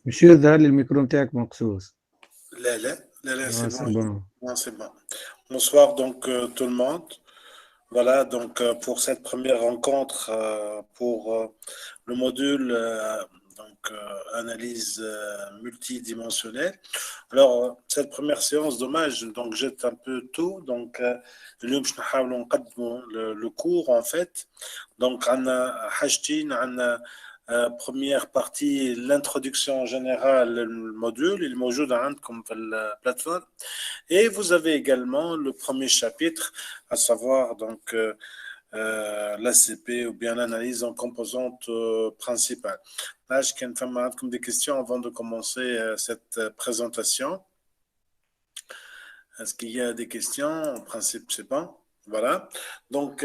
Monsieur, ظهر لي الميكرو نتاعك مقصوص. C'est C'est bon. bon. Non, c'est bon. Bonsoir donc tout le monde. Voilà donc pour cette première rencontre pour le module analyse multidimensionnelle. Alors cette première séance, dommage, donc jette un peu tôt. Donc اليوم باش نحاولوا نقدموا le cours en fait. Donc عندنا حاجتين عندنا première partie, l'introduction générale, le module, il est موجود عندكم في plateforme. Et vous avez également le premier chapitre, à savoir donc l'ACP ou bien l'analyse en composante principale. Là, je vais faire comme des questions avant de commencer cette présentation. Est-ce qu'il y a des questions? En principe, c'est pas. Voilà. Donc,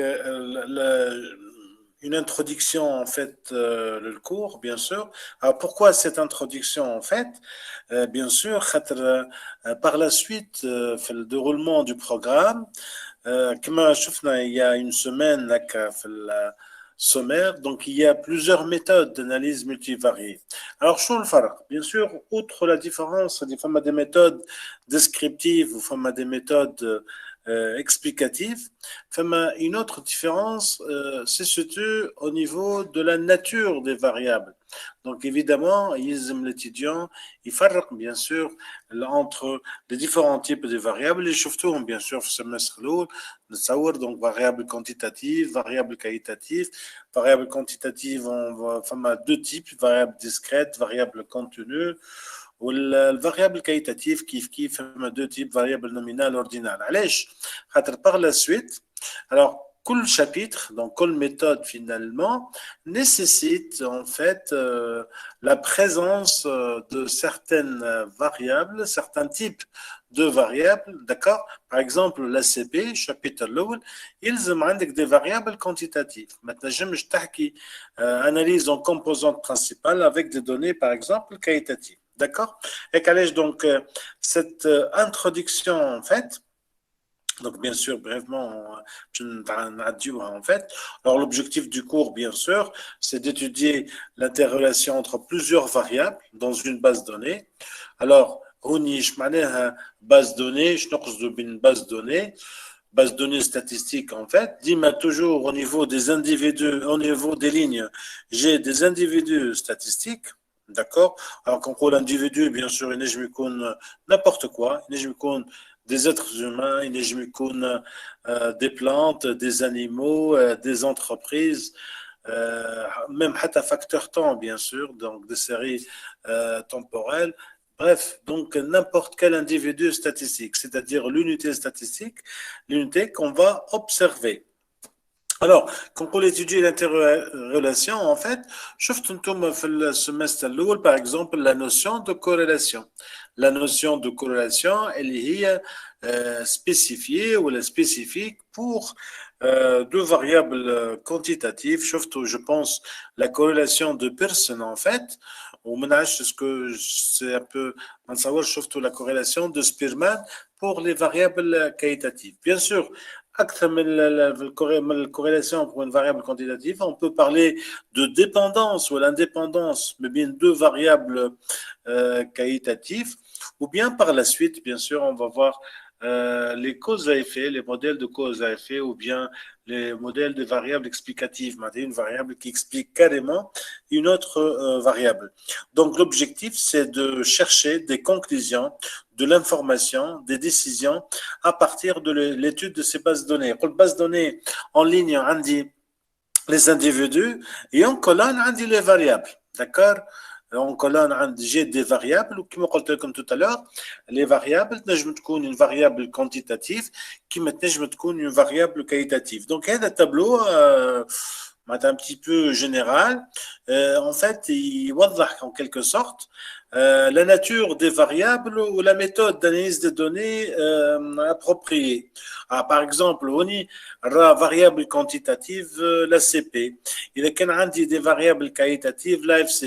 une introduction en fait le cours bien sûr. Alors pourquoi cette introduction en fait bien sûr par la suite fait le déroulement du programme كما شفنا il y a une semaine là في sommaire, donc il y a plusieurs méthodes d'analyse multivariée. Alors, شو الفرق? Bien sûr, outre la différence, il y a des méthodes descriptives ou des méthodes explicative. Enfin, une autre différence, c'est surtout au niveau de la nature des variables. Donc évidemment, l'étudiant, il faut bien sûr entre les différents types de variables. Les surtout, bien sûr, semestre l'eau, donc variable quantitative, variable qualitative. Variable quantitative, on va deux types, variable discrète, variable continue. والفاريابل كيتاتيف كيف فما دو تيب فاريابل نومينال اوردينال علاش خاطر par la suite alors كل chapitre donc كل méthode finalement nécessite en fait la présence de certaines variables certains types de variables d'accord par exemple l'ACP chapitre الاول يلزم عندك des variables quantitatives ما تنجمش تحكي analyse en composante principale avec des données par exemple qualitatives. D'accord? Et qu'allais donc cette introduction en fait, donc bien sûr brièvement, en fait. Alors l'objectif du cours, bien sûr, c'est d'étudier l'interrelation entre plusieurs variables dans une base donnée. Alors, je معناها base donnée, je une base donnée. Base de données statistiques en fait, dis-moi toujours au niveau des individus, au niveau des lignes, j'ai des individus statistiques. D'accord. Alors, quand on l'individu, bien sûr, il est n'importe quoi. Il est des êtres humains, il est des plantes, des animaux, des entreprises, même un facteur temps, bien sûr, donc des séries temporelles. Bref, donc n'importe quel individu statistique, c'est-à-dire l'unité statistique, l'unité qu'on va observer. Alors, quand on étudie l'interrelation, en fait, je le semestre par exemple, la notion de corrélation. La notion de corrélation, elle est spécifiée ou elle est spécifique pour deux variables quantitatives. Je pense, la corrélation de Pearson, en fait, ou ménage, ce que c'est un peu, la corrélation de Spearman pour les variables qualitatives. Bien sûr, acte la corrélation pour une variable quantitative, on peut parler de dépendance ou l'indépendance, mais bien deux variables qualitatives, ou bien par la suite, bien sûr, on va voir les causes à effet, les modèles de causes à effet, ou bien les modèles de variables explicatives, une variable qui explique carrément une autre variable. Donc l'objectif, c'est de chercher des conclusions, de l'information, des décisions à partir de l'étude de ces bases de données. Pour les bases de données en ligne, on dit les individus et en colonne, on dit les variables. D'accord? En colonne, j'ai des variables, comme je comme tout à l'heure, les variables, je me une variable quantitative qui maintenant je me une variable qualitative. Donc, il y a un tableau un petit peu général. En fait, il en quelque sorte la nature des variables ou la méthode d'analyse des données appropriée. Par exemple, on y a variable quantitative, l'ACP. Il y a des variables qualitatives, l'AFC.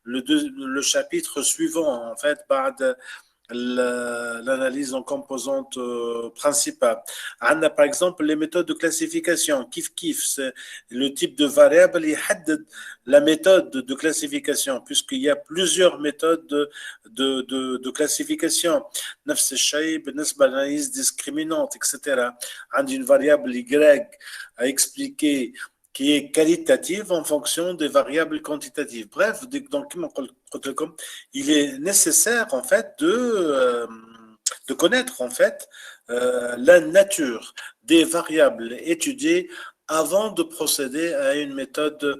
Le chapitre suivant, en fait, l'analyse en composantes principales. On a par exemple les méthodes de classification. Kif, c'est le type de variable qui détermine la méthode de classification, puisqu'il y a plusieurs méthodes de classification. نفس الشيء بالنسبة l'analyse discriminante, etc. On a une variable Y à expliquer qui est qualitative en fonction des variables quantitatives. Bref, donc, il est nécessaire en fait de connaître en fait la nature des variables étudiées avant de procéder à une méthode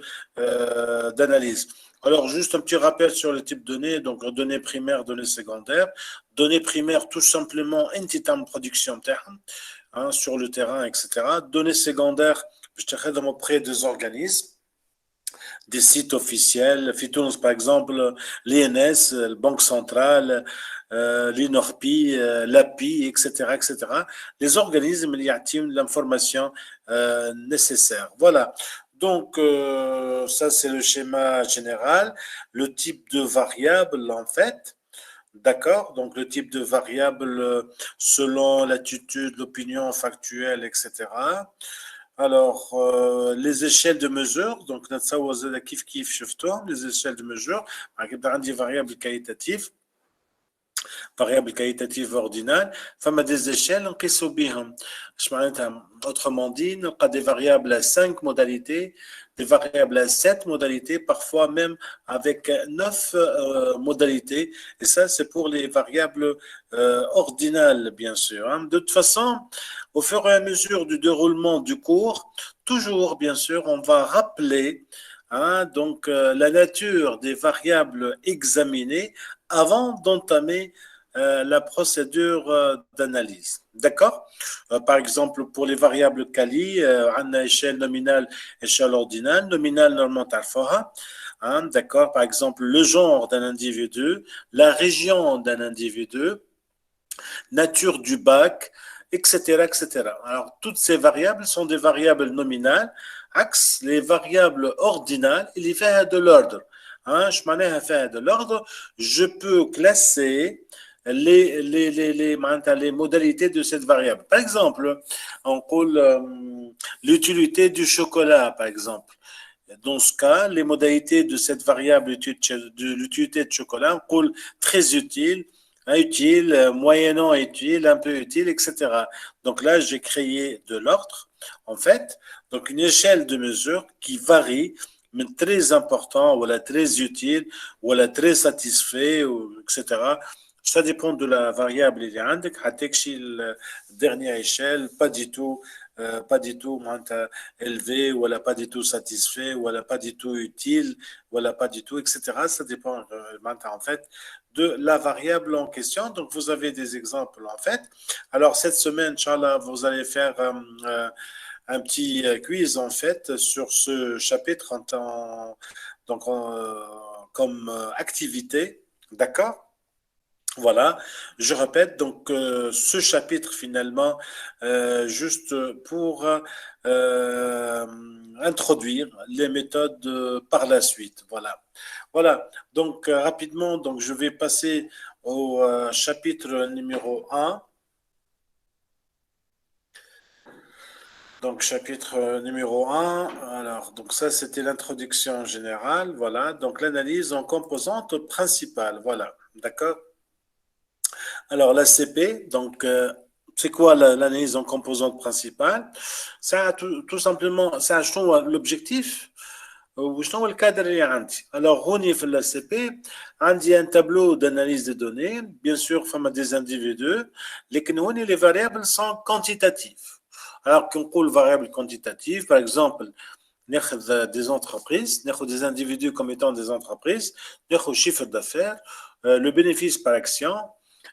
d'analyse. Alors, juste un petit rappel sur le type de données, donc données primaires, données secondaires. Données primaires, tout simplement, entité de production sur le terrain, etc. Données secondaires, je te auprès des organismes, des sites officiels. Fitouns, par exemple, l'INS, la Banque centrale, l'INORPI, l'API, etc., etc. Les organismes qui ont l'information nécessaire. Voilà. Donc, ça, c'est le schéma général. Le type de variable, en fait. D'accord? Donc, le type de variable selon l'attitude, l'opinion factuelle, etc. Alors, les échelles de mesure, donc, les échelles de mesure, des variables qualitatives, variable qualitative ordinale, فما des échelles نقيسوا بهم. Autrement dit, on a des variables à 5 modalités, des variables à 7 modalités, parfois même avec 9 modalités. Et ça, c'est pour les variables ordinales, bien sûr. De toute façon, au fur et à mesure du déroulement du cours, toujours, bien sûr, on va rappeler donc la nature des variables examinées avant d'entamer la procédure d'analyse. D'accord? Par exemple, pour les variables quali, on a échelle nominale, échelle ordinale. Nominale, normalement, tarfoha. D'accord? Par exemple, le genre d'un individu, la région d'un individu, nature du bac, etc., etc. Alors, toutes ces variables sont des variables nominales. Axe, les variables ordinales, il y fait de l'ordre. De l'ordre, je peux classer les modalités de cette variable. Par exemple, on coule l'utilité du chocolat, par exemple. Dans ce cas, les modalités de cette variable de l'utilité de chocolat, on coule très utile, utile, moyennant utile, un peu utile, etc. Donc là, j'ai créé de l'ordre, en fait, donc une échelle de mesure qui varie, mais très important, ou très utile, ou très satisfait, etc. Ça dépend de la variable il y a la dernière échelle, pas du tout élevé, ou pas du tout satisfait, ou pas du tout utile, ou pas du tout, etc. Ça dépend en fait de la variable en question. Donc, vous avez des exemples en fait. Alors, cette semaine, Inch'Allah, vous allez faire un petit quiz en fait sur ce chapitre donc, comme activité. D'accord? Voilà, je répète, donc ce chapitre finalement, juste pour introduire les méthodes par la suite. Voilà, voilà. Donc rapidement, donc je vais passer au chapitre numéro 1. Donc chapitre numéro 1. Alors, donc ça c'était l'introduction générale. Voilà, donc l'analyse en composantes principales. Voilà, d'accord? Alors, l'ACP, donc, c'est quoi l'analyse en composantes principales? Ça, tout simplement, ça a l'objectif وشنو الكادر اللي عندي. Alors, هوني في l'ACP, عندي un tableau d'analyse des données. Bien sûr, فما des individus, لكن هوني les variables sont quantitatives. Alors, qu'on نقول variables quantitatives, par exemple, ناخذ des entreprises, ناخذ des individus comme étant des entreprises, ناخذ chiffre d'affaires, le bénéfice par action,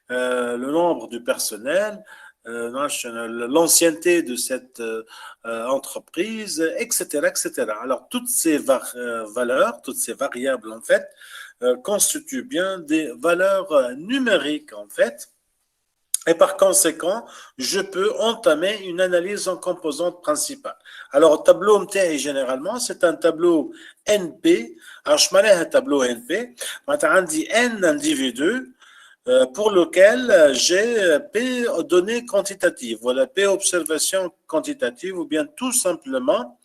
le nombre du personnel, l'ancienneté de cette entreprise, etc., etc. Alors, toutes ces valeurs, toutes ces variables, en fait, constituent bien des valeurs numériques, en fait. Et par conséquent, je peux entamer une analyse en composantes principales. Alors, le tableau MTI, généralement, c'est un tableau NP. Alors, je m'en ai un tableau NP. Maintenant, on dit N individus. pour lequel j'ai P données quantitatives. Voilà, P observation quantitative ou bien tout simplement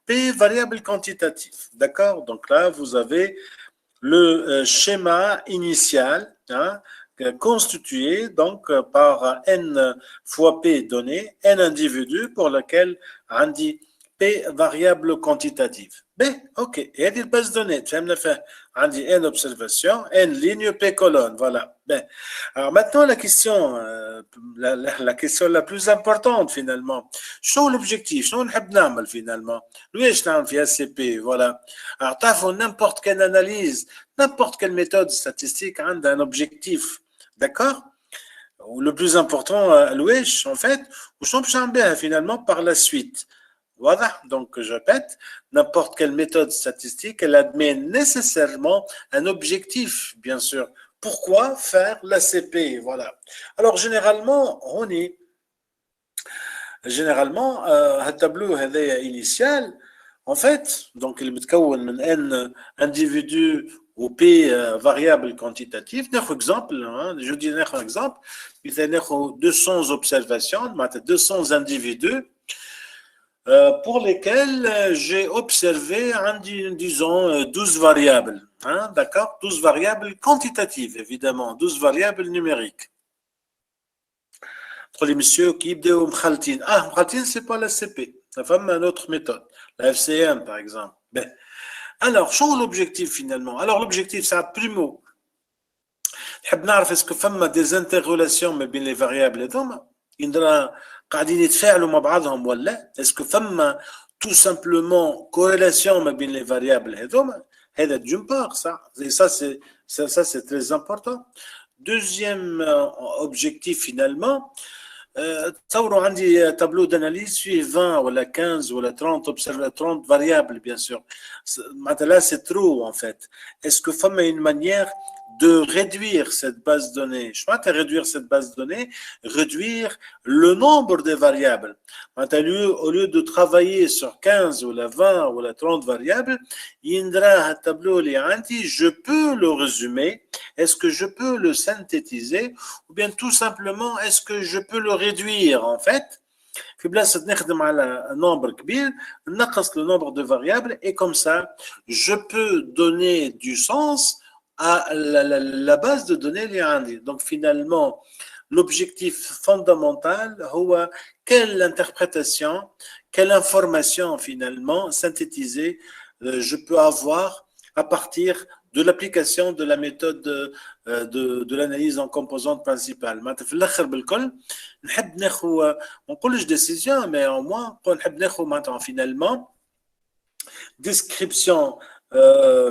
P variable quantitative. D'accord? Donc là, vous avez le schéma initial hein, constitué donc par n fois P données, n individus pour lequel on dit P variable quantitative. B, ok, et هذه الباز دوني تفهمنا فيها عندي n observation, n ligne, P colonne, voilà. Ben. Alors maintenant la question, la question la plus importante finalement, شنو l'objectif, شنو نحب نعمل finalement, ليش نعمل في SCP, voilà. Alors تعرفوا n'importe quelle analyse, n'importe quelle méthode statistique a un objectif, d'accord? Ou le plus important, l'ouest, en fait, ou sont finalement par la suite. Voilà, donc je répète, n'importe quelle méthode statistique, elle admet nécessairement un objectif, bien sûr. Pourquoi faire l'ACP? Voilà. Alors généralement, un tableau initial, en fait, donc il met n individus ou P variable quantitative. Notre exemple, hein, je dis un exemple, il y a 200 observations, 200 individus pour lesquels j'ai observé, disons, 12 variables. Hein, d'accord? 12 variables quantitatives, évidemment, 12 variables numériques. Pour les messieurs qui يبداو مخلطين مخلطين c'est pas la CP, ça fait une autre méthode, la FCM par exemple. Ben. Alors شنو l'objectif finalement? Alors l'objectif c'est primo نحب نعرف est-ce que فما des interrelations ما بين les variables هذوما يندرا قاعدين يتفاعلوا مع بعضهم ولا est-ce que فما tout simplement corrélation ما بين les variables هذوما هذا d'une part ça c'est très important. Deuxième objectif finalement تصوروا عندي tableau d'analyse فيه 20 ولا 15 ولا 30 variables bien sûr. Là c'est trop en fait. Est-ce que فما une manière de réduire cette base de données? Je vais réduire cette base de données, réduire le nombre de variables. Au lieu de travailler sur 15 ou la 20 ou la 30 variables, un tableau je peux le résumer. Est-ce que je peux le synthétiser ou bien tout simplement est-ce que je peux le réduire en fait? في بلاصة نخدم على nombre كبير نقص le nombre de variables et comme ça je peux donner du sens à la base de données اللي عندي. Donc finalement l'objectif fondamental هو quelle interprétation, quelle information finalement synthétisée je peux avoir à partir de l'application de la méthode de l'analyse en composantes principales. في الاخر بالكل نحب ناخذ ما نقولش décision mais au moins نحب ناخذ معناتها finalement description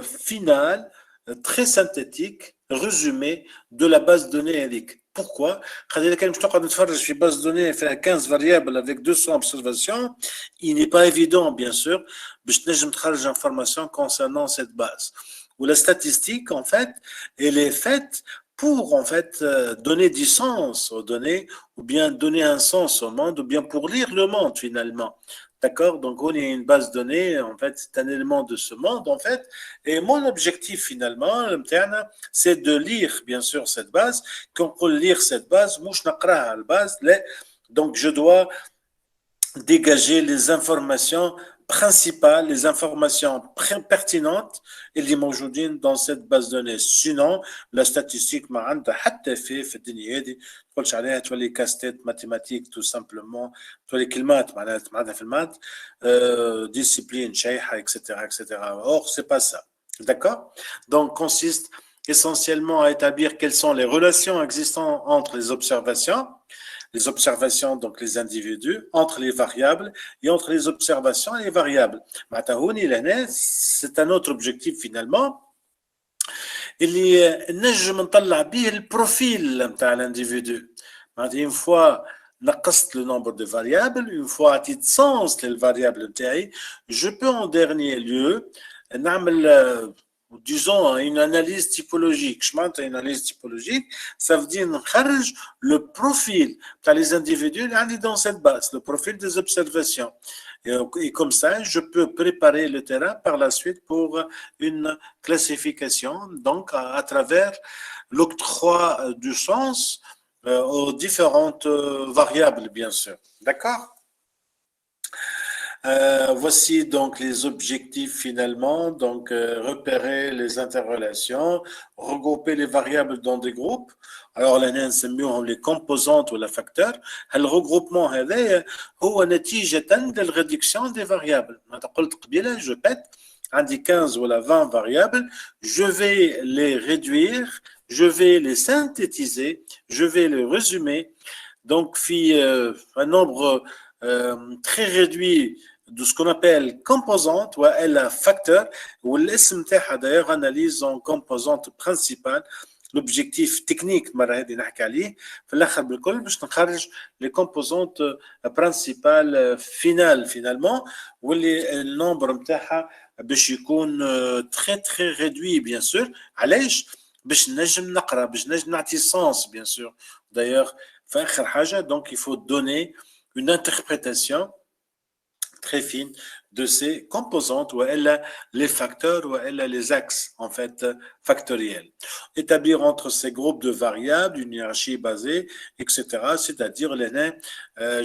finale très synthétique résumé de la base de données هذيك. Pourquoi? خلينا كان مش تقعد نتفرج في base de données فيها 15 variables avec 200 observations, il n'est pas évident bien sûr باش تنجم تخرج information concernant cette base. Où la statistique en fait, elle est faite pour en fait donner du sens aux données ou bien donner un sens au monde ou bien pour lire le monde finalement. D'accord? Donc, on a une base de données, en fait, c'est un élément de ce monde, en fait. Et mon objectif, finalement, c'est de lire, bien sûr, cette base. Quand on peut lire cette base, donc je dois dégager les informations principales, les informations pertinentes et les موجودين dans cette base de données. Sinon, la statistique ما عندها حتى في الدنيا هذه تقولش عليها تولي كاستيت mathématique tout simplement تولي كلمات معناتها في المات discipline شيحة etc. Or c'est pas ça. D'accord? Donc consiste essentiellement à établir quelles sont les relations existantes entre les observations, donc les individus, entre les variables et entre les observations et les variables. C'est un autre objectif finalement. اللي نجم نطلع به البروفيل نتاع l'individu. Une fois نقصت le nombre de variables, une fois عطيت sens للفاريابل نتاعي, je peux en dernier lieu نعمل disons une analyse typologique. Je m'entends une analyse typologique, ça veut dire le profil les individus dans cette base, le profil des observations. Et comme ça, je peux préparer le terrain par la suite pour une classification, donc à travers l'octroi du sens aux différentes variables, bien sûr. D'accord ? Voici donc les objectifs finalement, donc repérer les interrelations, regrouper les variables dans des groupes. Alors là نسميوهم les composantes ou les facteurs. Le regroupement هذا هو نتيجة للريدكسيون des variables. ما قلت قبيله je pète عندي 15 ولا 20 variables, je vais les réduire, je vais les synthétiser, je vais les résumer. Donc un nombre très réduit de ce qu'on appelle composante ou un facteur ou l'ism تاعها d'ailleurs analyse en composante principale. L'objectif technique مرة هذه نحكي عليه في الاخر بالكل باش نخرج les composantes principales finales finalement واللي النمبر نتاعها باش يكون très très réduit bien sûr. علاش باش نجم نقرا باش نجم نعطي sens bien sûr. D'ailleurs في اخر حاجه donc il faut donner une interprétation très fine de ces composantes ou les facteurs ou les axes en fait factoriels. Établir entre ces groupes de variables une hiérarchie basée, etc. C'est-à-dire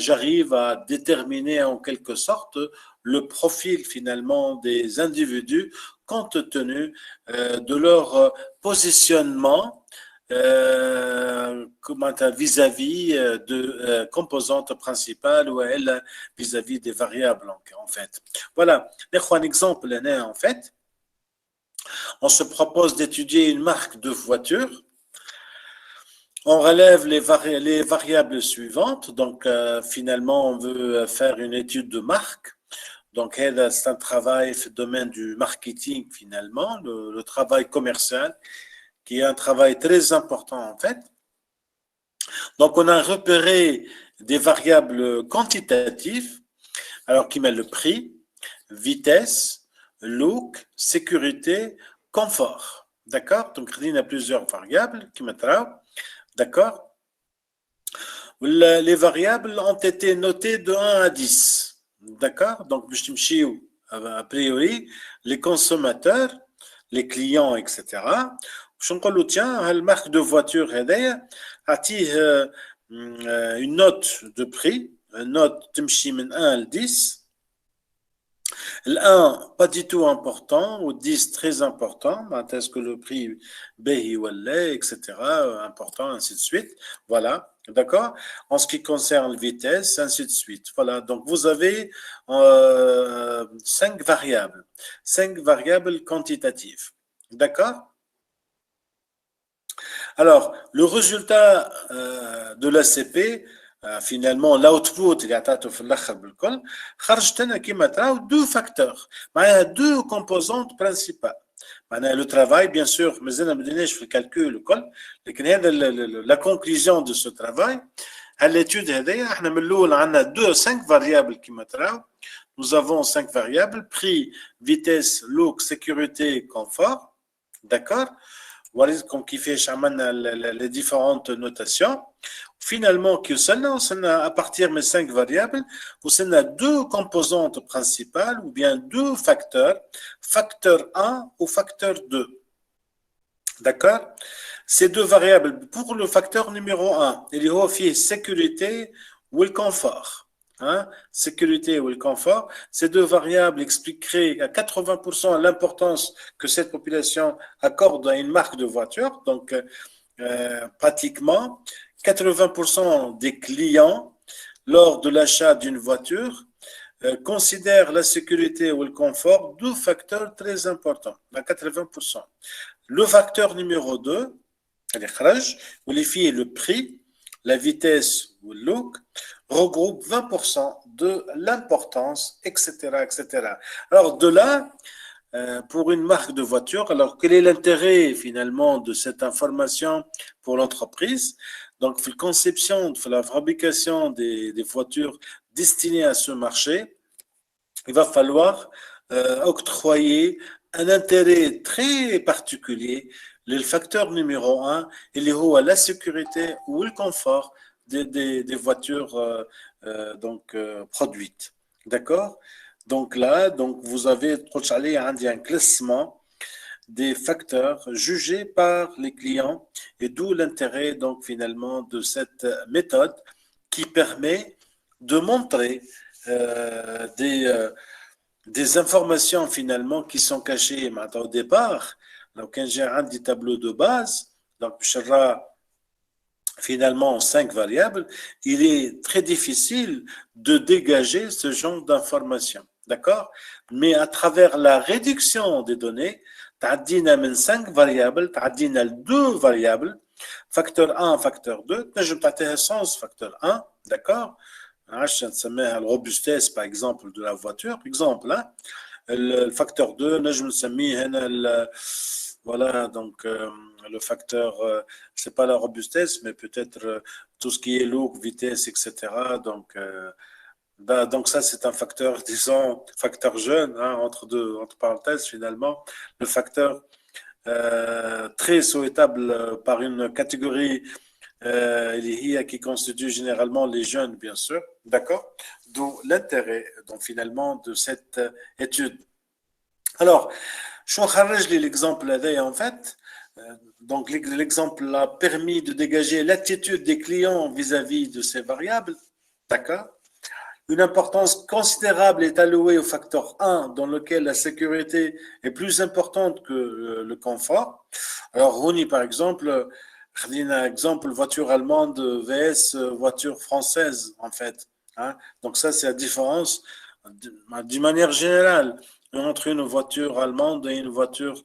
j'arrive à déterminer en quelque sorte le profil finalement des individus compte tenu de leur positionnement vis-à-vis de composantes principales ou vis-à-vis des variables en fait. Voilà, un exemple en fait. On se propose d'étudier une marque de voiture. On relève les variables suivantes. Donc finalement, on veut faire une étude de marque. Donc c'est un travail dans le domaine du marketing finalement, le travail commercial, qui est un travail très important en fait. Donc, on a repéré des variables quantitatives, alors qui mettent le prix, vitesse, look, sécurité, confort. D'accord? Donc, il y a plusieurs variables qui mettent là. D'accord? Les variables ont été notées de 1 à 10. D'accord? Donc, a priori, les consommateurs, les clients, etc. Je نقول tiens, la marque de voiture a une note de prix, une note تمشي من 1 à 10. Le 1 pas du tout important ou 10 très important, est-ce que le prix باهي ولا etc. important ainsi de suite. Voilà, d'accord. En ce qui concerne la vitesse, ainsi de suite. Voilà, donc vous avez 5 variables quantitatives. D'accord? Alors, le résultat de l'ACP, finalement, l'output اللي عطاته في الآخر بالكل خرجت لنا كما تراو deux facteurs, معناها deux composantes principales. معناها le travail, bien sûr, مازلنا ما بديناش في الكالكول الكل, لكن هذا la conclusion de ce travail, l'étude هذيا احنا من الأول عندنا 5 variables كما تراو. Nous avons 5 variables, prix, vitesse, look, sécurité, confort. D'accord? Voilà comme qui fait les différentes notations. Finalement, à partir de 5 variables, on a 2 composantes principales ou bien 2 facteurs, facteur 1 ou facteur 2. D'accord? Ces 2 variables, pour le facteur numéro 1, il y a aussi sécurité ou le confort. Hein, sécurité ou le confort, ces 2 variables expliqueraient à 80% l'importance que cette population accorde à une marque de voiture. Donc, pratiquement, 80% des clients, lors de l'achat d'une voiture, considèrent la sécurité ou le confort 2 facteurs très importants, à 80%. Le facteur numéro 2, le prix, la vitesse ou le look, regroupe 20% de l'importance, etc., etc. Alors, de là, pour une marque de voiture, alors quel est l'intérêt finalement de cette information pour l'entreprise? Donc, la conception, la fabrication des voitures destinées à ce marché, il va falloir octroyer un intérêt très particulier, le facteur numéro un, il est la sécurité ou le confort des voitures produites. D'accord? Donc là, donc vous avez un classement des facteurs jugés par les clients et d'où l'intérêt donc finalement de cette méthode qui permet de montrer des informations finalement qui sont cachées au départ. Donc, quand j'ai un des tableaux de base, donc je serai finalement 5 variables, il est très difficile de dégager ce genre d'informations. D'accord? Mais à travers la réduction des données, تعدينا من 5 variables, تعدينا 2 variables, facteur 1, facteur 2, نجم تعطيها sens facteur 1, d'accord? عشان نسميها الروبستيس par exemple de la voiture, exemple, hein? Le facteur 2, نجم نسميه هنا voilà, donc le facteur, c'est pas la robustesse, mais peut-être tout ce qui est look, vitesse, etc. Donc ça, c'est un facteur, disons, facteur jeune, hein, entre parenthèses, finalement. Le facteur très souhaitable par une catégorie qui constitue généralement les jeunes, bien sûr. D'accord? D'où l'intérêt, donc, finalement, de cette étude. Alors, je vais l'exemple là, en fait. Donc, l'exemple a permis de dégager l'attitude des clients vis-à-vis de ces variables. D'accord? Une importance considérable est allouée au facteur 1, dans lequel la sécurité est plus importante que le confort. Alors, Rooney, par exemple, un exemple, voiture allemande vs voiture française, en fait. Hein? Donc, ça, c'est la différence d'une manière générale entre une voiture allemande et une voiture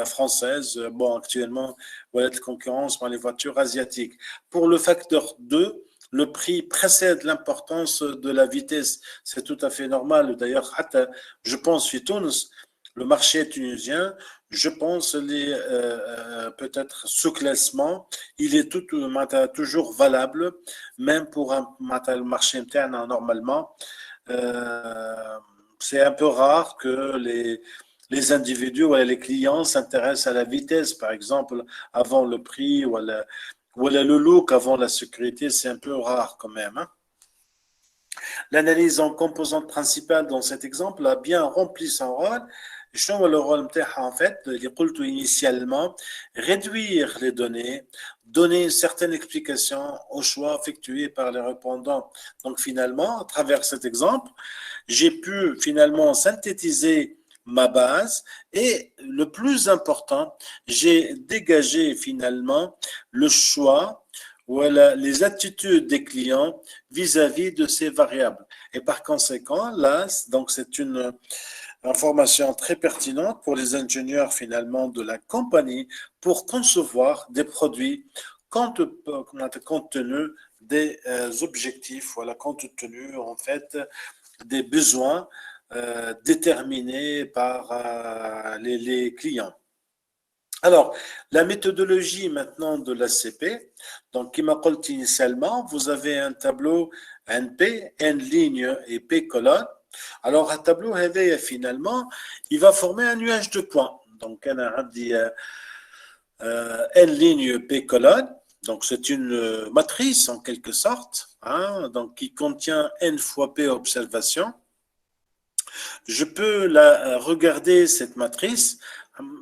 française. Bon, actuellement, voilà la concurrence dans les voitures asiatiques. Pour le facteur 2, le prix précède l'importance de la vitesse. C'est tout à fait normal. D'ailleurs, je pense que Tunis, le marché tunisien, je pense peut-être sous-classement, il est toujours valable, même pour un marché interne normalement. C'est un peu rare que les individus ou les clients s'intéressent à la vitesse, par exemple, avant le prix ou le look avant la sécurité, c'est un peu rare quand même. Hein? L'analyse en composante principale dans cet exemple a bien rempli son rôle. Le rôle en fait, initialement, réduire les données, donner une certaine explication aux choix effectués par les répondants. Donc finalement, à travers cet exemple, j'ai pu finalement synthétiser ma base et le plus important, j'ai dégagé finalement le choix ou les attitudes des clients vis-à-vis de ces variables. Et par conséquent, là, donc c'est une information très pertinente pour les ingénieurs finalement de la compagnie pour concevoir des produits compte tenu des objectifs, voilà, compte tenu en fait des besoins déterminés par les clients. Alors, la méthodologie maintenant de l'ACP, donc qui m'a dit initialement, vous avez un tableau NP, N ligne et P colonne. Alors, un tableau, finalement, il va former un nuage de points. Donc, on a dit N ligne P colonne. Donc, c'est une matrice en quelque sorte, hein, donc, qui contient N fois P observations. Je peux regarder cette matrice,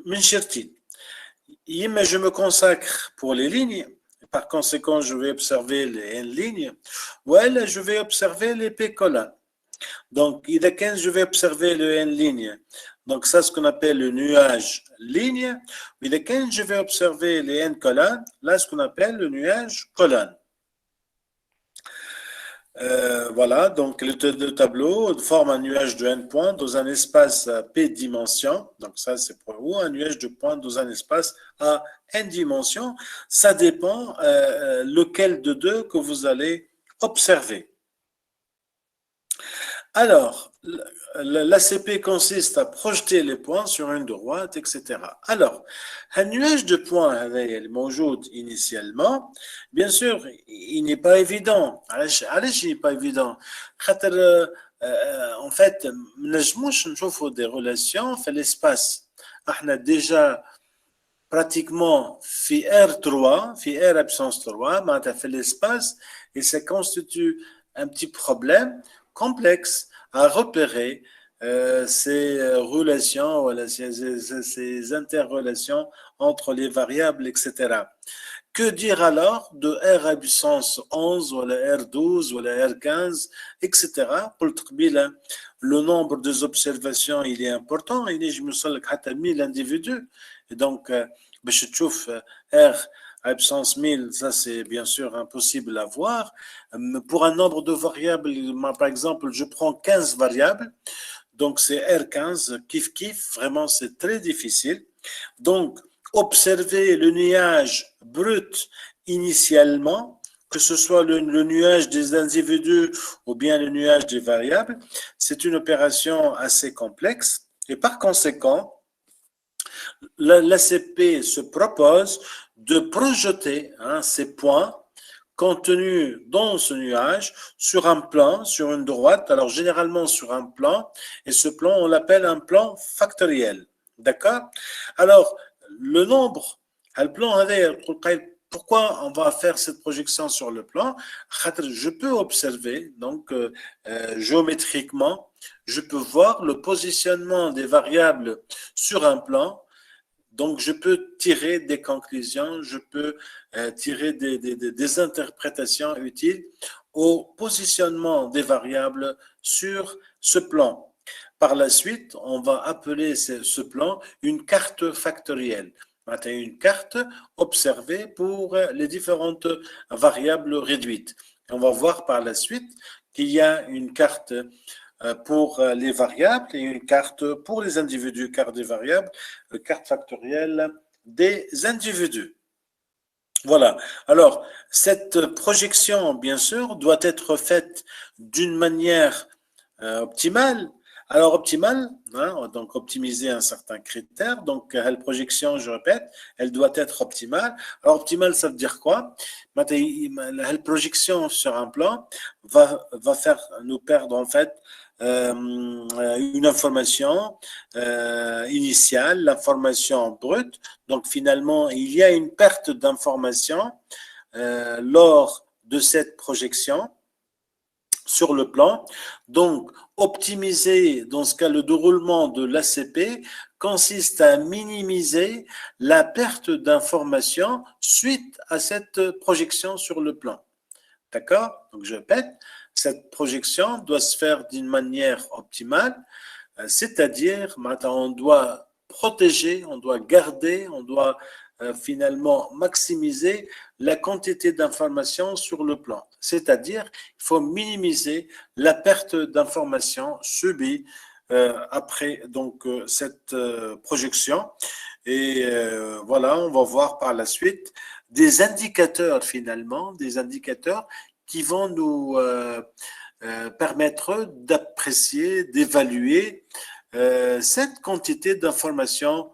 mais je me consacre pour les lignes. Par conséquent, je vais observer les N lignes. Ou je vais observer les P colonnes. Donc, je vais observer le N ligne. Donc, ça, c'est ce qu'on appelle le nuage ligne. Je vais observer les N colonnes. Là, ce qu'on appelle le nuage colonne. Voilà, donc le tableau forme un nuage de n points dans un espace p dimensions. Donc ça, c'est pour vous, un nuage de points dans un espace à n dimensions. Ça dépend lequel de deux que vous allez observer. Alors, l'ACP consiste à projeter les points sur une droite, etc. Alors, un nuage de points initialement, bien sûr, il n'est pas évident. Il n'est pas évident. En fait, nous avons des relations dans l'espace. on a déjà pratiquement في R3, في R absence 3, معناتها في l'espace, et ça constitue un petit problème complexe à repérer ces relations, voilà, ces interrelations entre les variables, etc. Que dire alors de R à puissance 11 ou la R12 ou la R15, etc. Le nombre des observations il est important, il est, je me sens à 1000 individus. Et donc, je trouve R à puissance 1000, ça c'est bien sûr impossible à voir. Pour un nombre de variables, par exemple, je prends 15 variables, donc c'est R15, kiff, vraiment c'est très difficile. Donc, observer le nuage brut initialement, que ce soit le nuage des individus ou bien le nuage des variables, c'est une opération assez complexe et par conséquent, l'ACP se propose de projeter ces points contenus dans ce nuage sur un plan, sur une droite, alors généralement sur un plan, et ce plan, on l'appelle un plan factoriel. D'accord? Alors, le nombre, le plan, pourquoi on va faire cette projection sur le plan? Je peux observer, donc géométriquement, je peux voir le positionnement des variables sur un plan. Donc, je peux tirer des conclusions, je peux tirer des interprétations utiles au positionnement des variables sur ce plan. Par la suite, on va appeler ce plan une carte factorielle. Une carte observée pour les différentes variables réduites. On va voir par la suite qu'il y a une carte pour les variables et une carte pour les individus, carte des variables, carte factorielle des individus. Voilà. Alors, cette projection, bien sûr, doit être faite d'une manière optimale. Alors, optimale, donc optimiser un certain critère. Donc, la projection, je répète, elle doit être optimale. Alors, optimale, ça veut dire quoi? La projection sur un plan va faire nous perdre, en fait, une information initiale, l'information brute. Donc finalement, il y a une perte d'information lors de cette projection sur le plan. Donc, optimiser, dans ce cas, le déroulement de l'ACP consiste à minimiser la perte d'information suite à cette projection sur le plan. D'accord? Donc, je répète, cette projection doit se faire d'une manière optimale, c'est-à-dire, on doit protéger, on doit garder, on doit finalement maximiser la quantité d'informations sur le plan. C'est-à-dire, il faut minimiser la perte d'informations subie après donc cette projection. Et voilà, on va voir par la suite des indicateurs finalement, des indicateurs qui vont nous permettre d'apprécier, d'évaluer cette quantité d'informations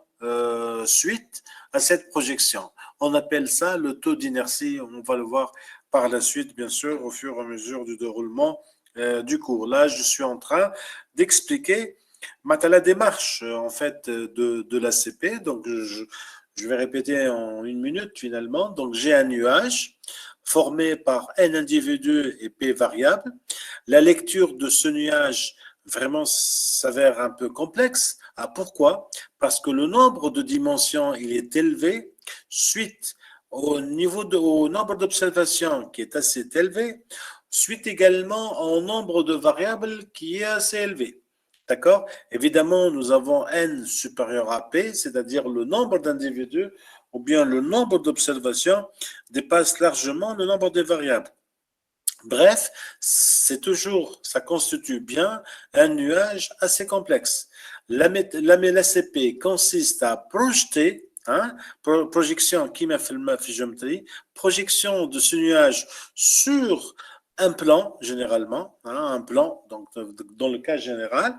suite à cette projection. On appelle ça le taux d'inertie, on va le voir par la suite, bien sûr, au fur et à mesure du déroulement du cours. Là, je suis en train d'expliquer la démarche en fait de l'ACP. Donc, je vais répéter en une minute finalement. Donc, j'ai un nuage formé par n individus et p variables. La lecture de ce nuage vraiment s'avère un peu complexe. Pourquoi? Parce que le nombre de dimensions il est élevé suite au nombre d'observations qui est assez élevé, suite également au nombre de variables qui est assez élevé. D'accord? Évidemment, nous avons n supérieur à p, c'est-à-dire le nombre d'individus ou bien le nombre d'observations dépasse largement le nombre de variables. Bref, ça constitue bien un nuage assez complexe. L'ACP consiste à projeter, projection qui m'a fait la géométrie, projection de ce nuage sur un plan, généralement, un plan, donc dans le cas général.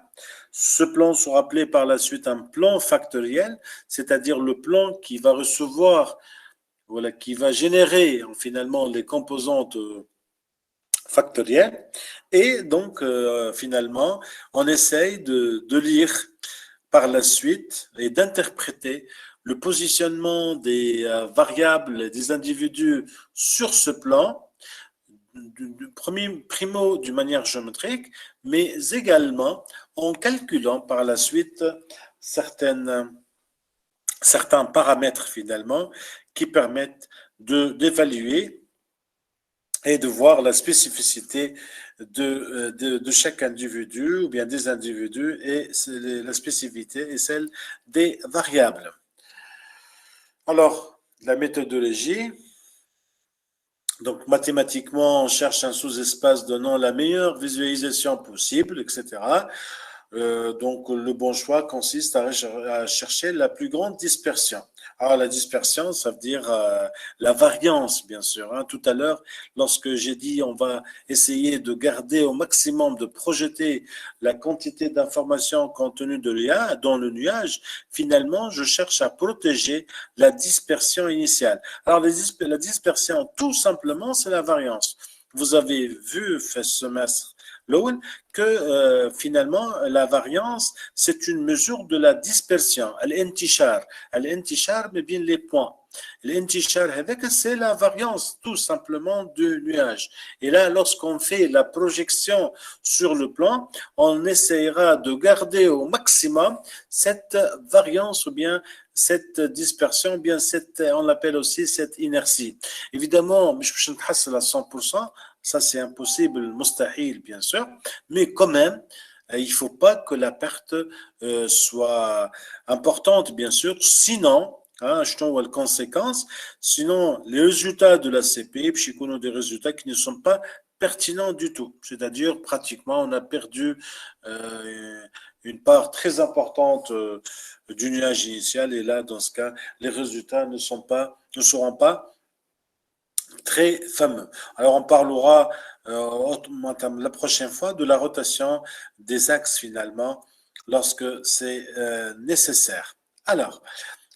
Ce plan sera appelé par la suite un plan factoriel, c'est-à-dire le plan qui va recevoir, voilà, qui va générer finalement les composantes factorielles. Et donc, finalement, on essaye de lire par la suite et d'interpréter le positionnement des variables des individus sur ce plan, primo d'une manière géométrique, mais également en calculant par la suite certains paramètres finalement qui permettent d'évaluer et de voir la spécificité de chaque individu ou bien des individus et la spécificité est celle des variables. Alors, la méthodologie, donc mathématiquement, on cherche un sous-espace donnant la meilleure visualisation possible, etc. Donc, le bon choix consiste à chercher la plus grande dispersion. Alors, la dispersion, ça veut dire la variance, bien sûr. Hein. Tout à l'heure, lorsque j'ai dit on va essayer de garder au maximum, de projeter la quantité d'informations contenues dans le nuage, finalement, je cherche à protéger la dispersion initiale. Alors, la dispersion, tout simplement, c'est la variance. Vous avez vu ce semestre que finalement la variance c'est une mesure de la dispersion. Al-intishar, mais bien les points. L'intishar c'est la variance tout simplement du nuage. Et là, lorsqu'on fait la projection sur le plan, on essaiera de garder au maximum cette variance ou bien cette dispersion, bien on l'appelle aussi cette inertie. Évidemment, je ne sais pas à 100%, ça c'est impossible, mustahil bien sûr, mais quand même, il ne faut pas que la perte soit importante bien sûr, sinon, achetons les conséquences, sinon les résultats de la CP, puis des résultats qui ne sont pas pertinents du tout, c'est-à-dire pratiquement on a perdu une part très importante du nuage initial et là dans ce cas les résultats ne seront pas très fameux. Alors on parlera la prochaine fois de la rotation des axes finalement lorsque c'est nécessaire. Alors,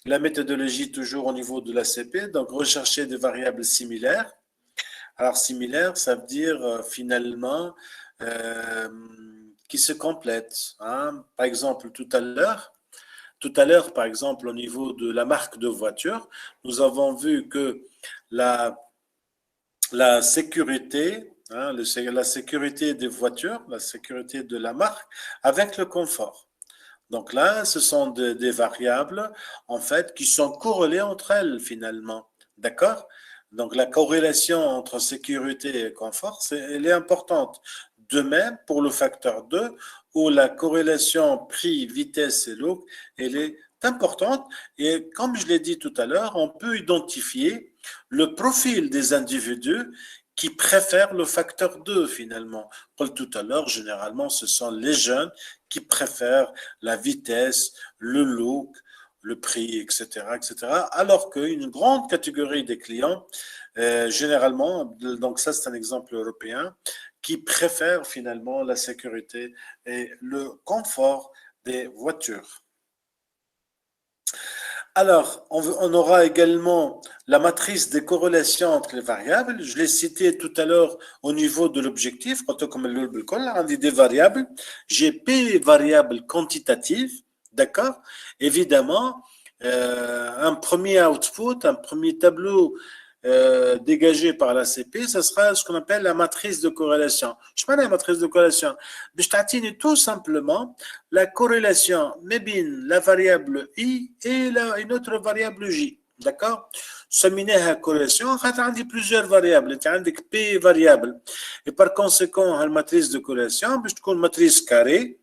la méthodologie toujours au niveau de l'ACP, donc rechercher des variables similaires. Alors similaire, ça veut dire finalement qui se complètent. Hein. Par exemple, tout à l'heure, par exemple, au niveau de la marque de voiture, nous avons vu que la sécurité, la sécurité des voitures, la sécurité de la marque avec le confort. Donc là, ce sont des variables en fait qui sont corrélées entre elles finalement. D'accord? Donc la corrélation entre sécurité et confort, elle est importante. De même pour le facteur 2, où la corrélation prix, vitesse et look, elle est importante. Et comme je l'ai dit tout à l'heure, on peut identifier le profil des individus qui préfèrent le facteur 2 finalement. Comme tout à l'heure, généralement, ce sont les jeunes qui préfèrent la vitesse, le look, le prix, etc., alors qu'une grande catégorie des clients, généralement, donc ça c'est un exemple européen, qui préfèrent finalement la sécurité et le confort des voitures. Alors, on aura également la matrice des corrélations entre les variables. Je l'ai cité tout à l'heure au niveau de l'objectif. Quand on dit des variables, j'ai P variables quantitatives, d'accord? Évidemment, un premier output, un premier tableau dégagé par la CP, ce sera ce qu'on appelle la matrice de corrélation. Je parle de la matrice de corrélation. Je t'attends tout simplement la corrélation la variable I et une autre variable J. D'accord? سميناها corrélation خاطر عندي plusieurs variables انت عندك P variable et par conséquent la matrice de corrélation باش تكون matrice carrée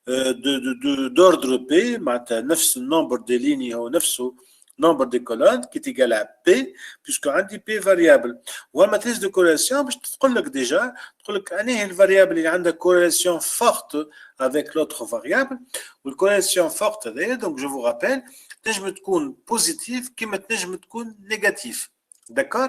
d'ordre P معناتها نفس النمبر دي ليني هو نفسه nombre de colonnes qui est égal à P, puisque on dit P variable. Ou la matrice de corrélation, je te dis déjà, une variable qui a une corrélation forte avec l'autre variable, ou une corrélation forte, donc je vous rappelle, je me trouve positif, qui maintenant je me trouve négatif. D'accord?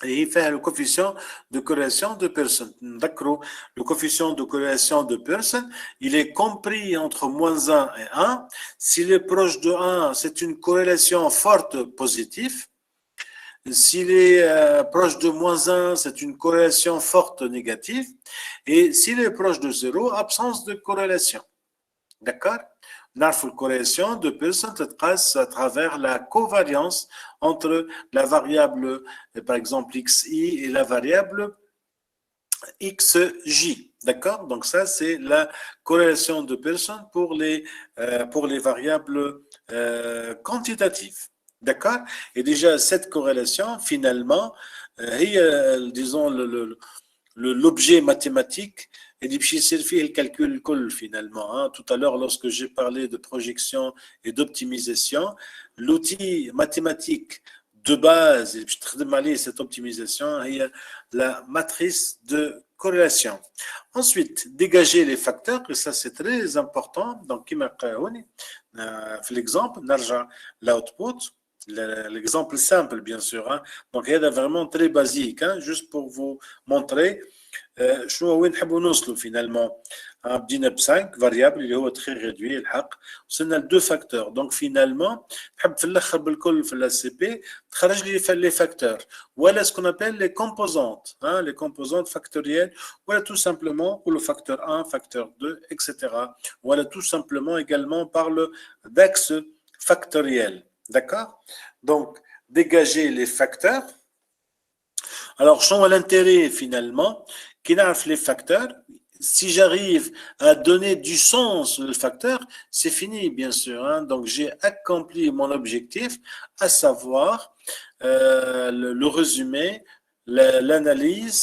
Et il fait le coefficient de corrélation de Pearson. D'accord. Le coefficient de corrélation de Pearson, il est compris entre moins 1 et 1. S'il est proche de 1, c'est une corrélation forte positive. S'il est proche de moins 1, c'est une corrélation forte négative. Et s'il est proche de 0, absence de corrélation. D'accord? نعرف الcorrélation de personnes تتقاس à travers la covariance entre la variable par exemple xi et la variable xj. D'accord? Donc ça, c'est la corrélation de personnes pour les variables quantitatives. D'accord? Et déjà, cette corrélation, finalement, disons, l'objet mathématique, et le calcul finalement. Hein. Tout à l'heure, lorsque j'ai parlé de projection et d'optimisation, l'outil mathématique de base, cette optimisation, il y a la matrice de corrélation. Ensuite, dégager les facteurs, et ça c'est très important. Donc, l'exemple, l'output, l'exemple simple bien sûr. Hein. Donc, il y a vraiment très basique, hein, juste pour vous montrer. شنو وين نحبوا نوصلوا فينالمون بدينا ب 5 فاريابل اللي هو تري ريدوي الحق وصلنا ل 2 فاكتور دونك فينالمون نحب في الاخر بالكل في الاس سي بي تخرج لي لي فاكتور ولا سكون ابل لي كومبوزونت لي كومبوزونت فاكتوريال ولا تو سامبلومون نقولوا فاكتور 1 فاكتور 2 اكسيتيرا ولا تو سامبلومون également parle d'axe factoriel d'accord donc dégager les facteurs. Alors, je l'intérêt finalement, qui n'a les facteurs. Si j'arrive à donner du sens au facteur, c'est fini, bien sûr. Hein. Donc, j'ai accompli mon objectif, à savoir le résumé, l'analyse,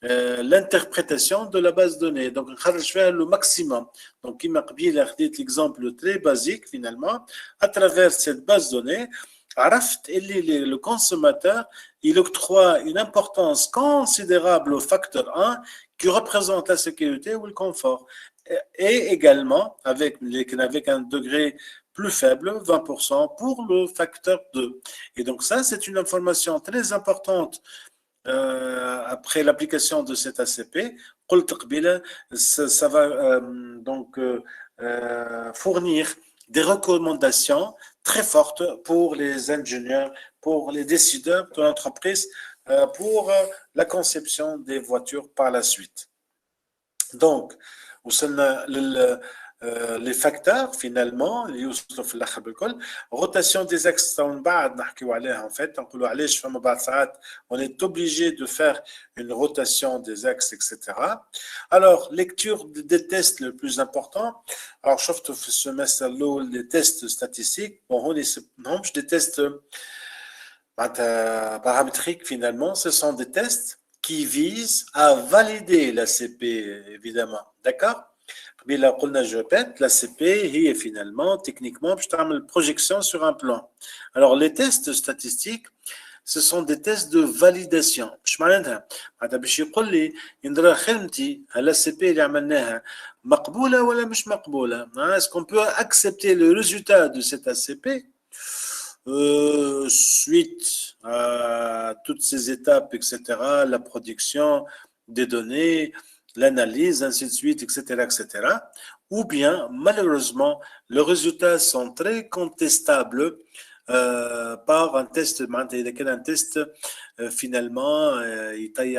l'interprétation de la base de données. Donc, je fais le maximum. Donc, il m'a dit l'exemple très basique, finalement, à travers cette base de données. Le consommateur, il octroie une importance considérable au facteur 1 qui représente la sécurité ou le confort. Et également, avec un degré plus faible, 20% pour le facteur 2. Et donc ça, c'est une information très importante après l'application de cet ACP. Ça va donc fournir des recommandations très fortes pour les ingénieurs, pour les décideurs de l'entreprise, pour la conception des voitures par la suite. Donc, les facteurs finalement rotation des axes en fait on est obligé de faire une rotation des axes etc. Alors lecture des tests le plus important alors je trouve ce semestre les tests statistiques bon on des tests paramétriques finalement ce sont des tests qui visent à valider la CP évidemment d'accord. Là, je répète, la CP est finalement, techniquement, je une projection sur un plan. Alors, les tests statistiques, ce sont des tests de validation. Je معناتها باش يقول لي إن خدمتي la CP اللي عملناها مقبولة ولا مش مقبولة. Est-ce qu'on peut accepter le résultat de cette ACP suite à toutes ces étapes, etc., la production des données, l'analyse, ainsi de suite, etc., etc. Ou bien, malheureusement, les résultats sont très contestables par un test, finalement, il taille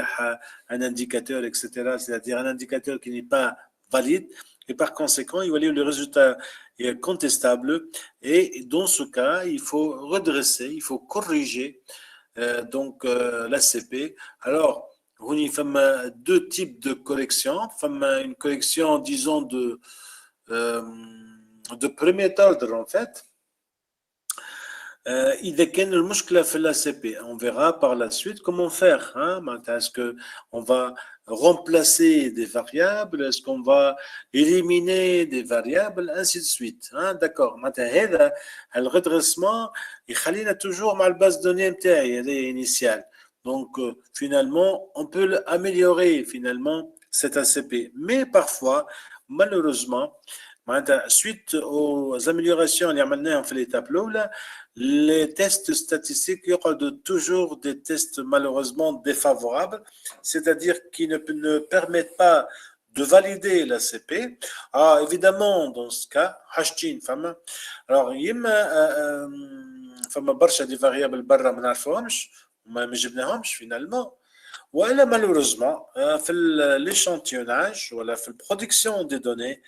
un indicateur, etc., c'est-à-dire un indicateur qui n'est pas valide, et par conséquent, il va lire le résultat est contestable, et dans ce cas, il faut redresser, il faut corriger donc l'ACP. Alors, il y a deux types de corrections. Il y a une correction, disons, de premier ordre, en fait. إذا كان المشكلة في l'ACP, on verra par la suite comment faire. Hein? Est-ce qu'on va remplacer des variables? Est-ce qu'on va éliminer des variables? Ainsi de suite. Hein? D'accord. هذا الredressement يخلينا toujours مع البase de données initiale. Donc, finalement, on peut améliorer finalement cet ACP. Mais parfois, malheureusement, suite aux améliorations اللي عملناهم في l'étape الأولى, les tests statistiques, il y aura toujours des tests malheureusement défavorables, c'est-à-dire qui ne permettent pas de valider l'ACP. Ah, évidemment, dans ce cas, alors, il y a برشا des variables برا ما نعرفوهمش ما جبناهمش finalement. ولا malheureusement في l'échantillonnage ولا في la production des données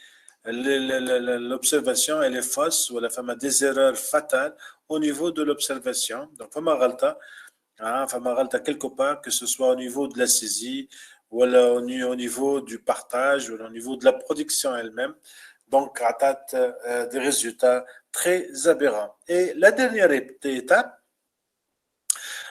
l'observation elle est fausse ou la femme a des erreurs fatales au niveau de l'observation. Donc, femme غلطة, femme غلطة quelque part, que ce soit au niveau de la saisie ou au niveau du partage ou au niveau de la production elle-même. Donc, des résultats très aberrants. Et la dernière étape,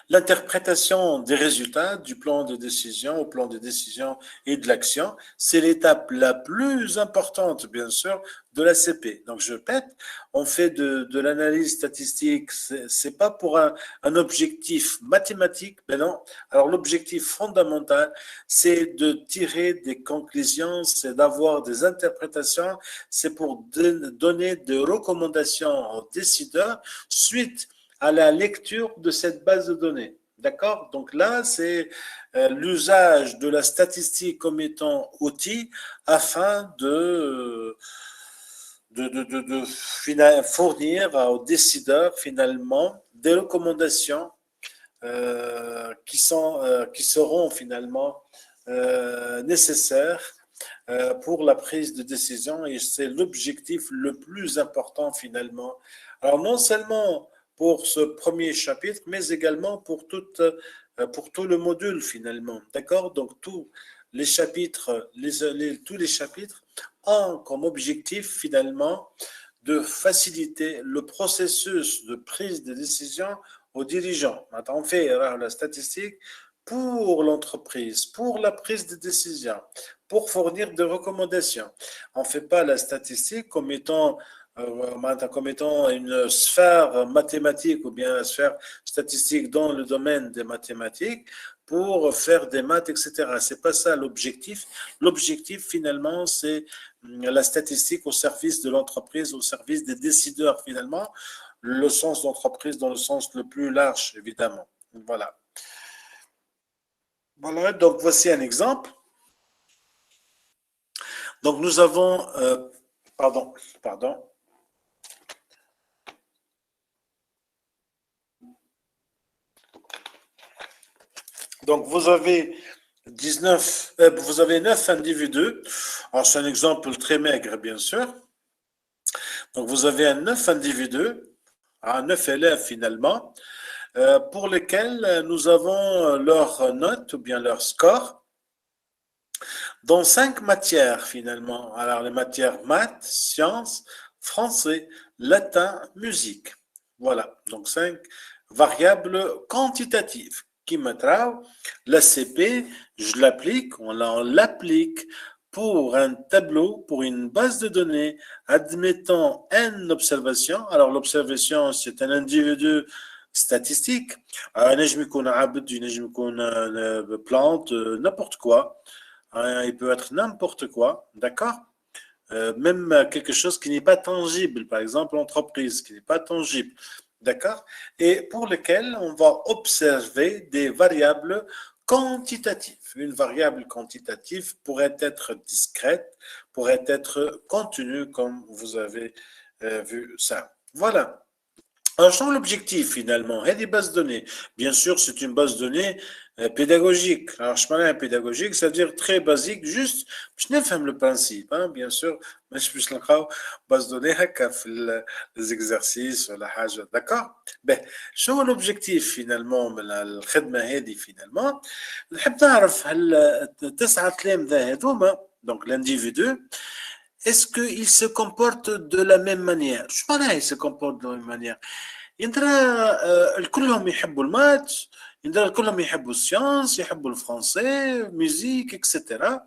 l'interprétation des résultats du plan de décision au plan de décision et de l'action, c'est l'étape la plus importante, bien sûr, de la CP. Donc, je répète, on fait de l'analyse statistique, c'est pas pour un objectif mathématique, mais non. Alors, l'objectif fondamental, c'est de tirer des conclusions, c'est d'avoir des interprétations, c'est pour donner des recommandations aux décideurs suite à la lecture de cette base de données. D'accord? Donc là, c'est l'usage de la statistique comme étant outil afin de fournir aux décideurs finalement des recommandations qui seront finalement nécessaires pour la prise de décision et c'est l'objectif le plus important finalement. Alors non seulement pour ce premier chapitre, mais également pour tout le module finalement. D'accord? Donc tous les chapitres, tous les chapitres ont comme objectif finalement de faciliter le processus de prise de décision aux dirigeants. Maintenant, on fait la statistique pour l'entreprise, pour la prise de décision, pour fournir des recommandations. On ne fait pas la statistique comme étant une sphère mathématique ou bien une sphère statistique dans le domaine des mathématiques pour faire des maths, etc. C'est pas ça l'objectif. L'objectif, finalement, c'est la statistique au service de l'entreprise, au service des décideurs, finalement. Le sens d'entreprise dans le sens le plus large, évidemment. Voilà. Voilà, donc voici un exemple. Donc nous avons, pardon. Donc vous avez 9 individus. Alors c'est un exemple très maigre, bien sûr. Donc vous avez 9 individus, 9 élèves finalement, pour lesquels nous avons leur note ou bien leur score dans 5 matières finalement. Alors les matières maths, sciences, français, latin, musique. Voilà, donc 5 variables quantitatives. Qui m'attrape, la CP, je l'applique, on l'applique pour un tableau, pour une base de données, admettant N observations. Alors l'observation, c'est un individu statistique. ينجم يكون عبد, ينجم يكون plante, n'importe quoi. Il peut être n'importe quoi, d'accord? Même quelque chose qui n'est pas tangible, par exemple l'entreprise qui n'est pas tangible, d'accord? Et pour lesquels on va observer des variables quantitatives. Une variable quantitative pourrait être discrète, pourrait être contenue, comme vous avez vu ça. Voilà. Alors, je l'objectif finalement, et des bases de données. Bien sûr, c'est une base de données pédagogique. Alors, je parle pédagogique, c'est-à-dire très basique, juste, je n'aime le principe, hein, bien sûr, mais je puisse le faire, base de données, les exercices, la haja, d'accord? Ben, شو هو l'objectif finalement من الخدمة هذه finalement؟ نحب نعرف هل التسعة تلامذة هذوما donc l'individu est-ce qu'il se comporte de la même manière؟ شو معناها il se comporte de la même manière؟ يندرى الكلهم يحبوا المات، يندرى الكلهم يحبوا السيانس، يحبوا الفرنسي، ميوزيك، etc.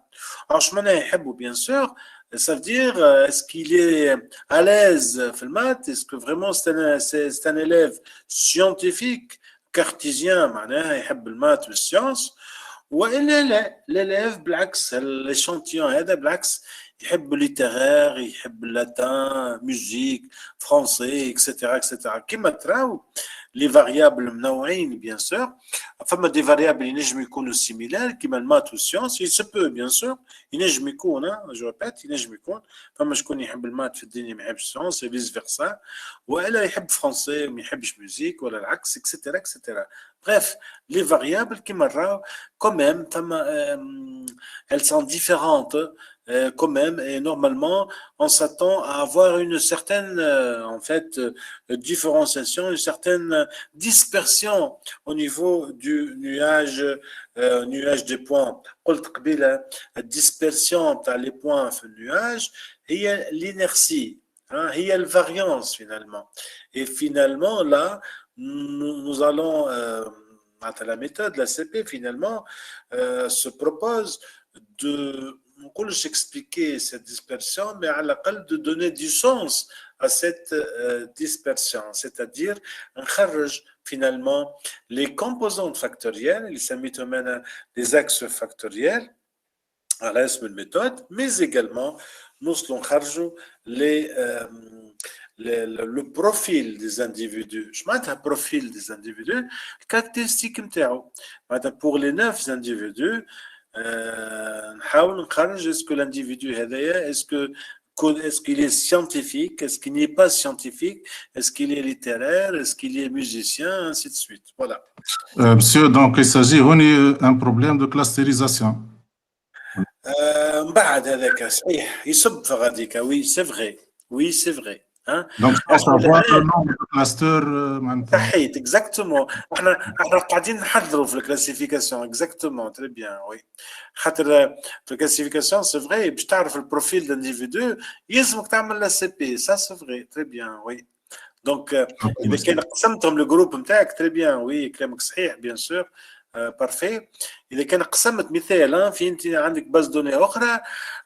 Alors, je m'en يحبوا bien sûr, ça veut dire est-ce qu'il est à l'aise في المات؟ Est-ce que vraiment c'est un élève scientifique cartésien معناها يحب المات والسيانس؟ والا لا l'élève بالعكس l'échantillon هذا بالعكس يحب الليترير، يحب اللاتان، ميوزيك، فرونسي، اكسترا اكسترا. كما تراو لي فاريابل منوعين بيان سور. فما دي فاريابل ينجم يكونوا سيميلار كيما المات والسيونس، il se peut بيان سور ينجم يكون جو ريبيت ينجم يكون فما شكون يحب المات في الدنيا ما يحبش السيونس فيس فيرسا، والا يحب فرونسي وما يحبش ميوزيك ولا العكس اكسترا اكسترا. Bref, les variables qui m'arrivent, quand même, elles sont différentes quand même, et normalement, on s'attend à avoir une certaine, en fait, différenciation, une certaine dispersion au niveau du nuage des points. قلت قبيلة الدispersion تاع les points في النوage هي l'inertie, hein, هي la variance finalement. Et finalement, là, nous allons, la méthode, la CP, finalement, se propose de expliquer cette dispersion, mais à l'appel de donner du sens à cette dispersion, c'est-à-dire finalement les composantes factorielles, les axes factoriels à l'asme de méthode, mais également nous allons le profil des individus. Je mets un profil des individus, caractéristique pour les 9 individus. Est-ce que l'individu est-ce qu'il est scientifique, est-ce qu'il n'est pas scientifique, est-ce qu'il est littéraire, est-ce qu'il est musicien, ainsi de suite. Voilà. Monsieur, donc il s'agit d'un problème de clusterisation. بعد هذاك صحيح يصب في غاديك وي سي فري وي سي فري ها Donc je pense avoir un nombre de clusters صحيت اكزاكتومون احنا قاعدين نحضروا في الكلاسيفيكاسيون اكزاكتومون تري بيان وي خاطر في الكلاسيفيكاسيون سي فري باش تعرف البروفيل دانديفيدو يلزمك تعمل لا سي بي سا سي فري تري بيان وي دونك اذا كان قسمتهم الجروب نتاعك تري بيان وي كلامك صحيح بيان سور بارفي. اذا كان قسمت مثال في انت عندك باز دوني اخرى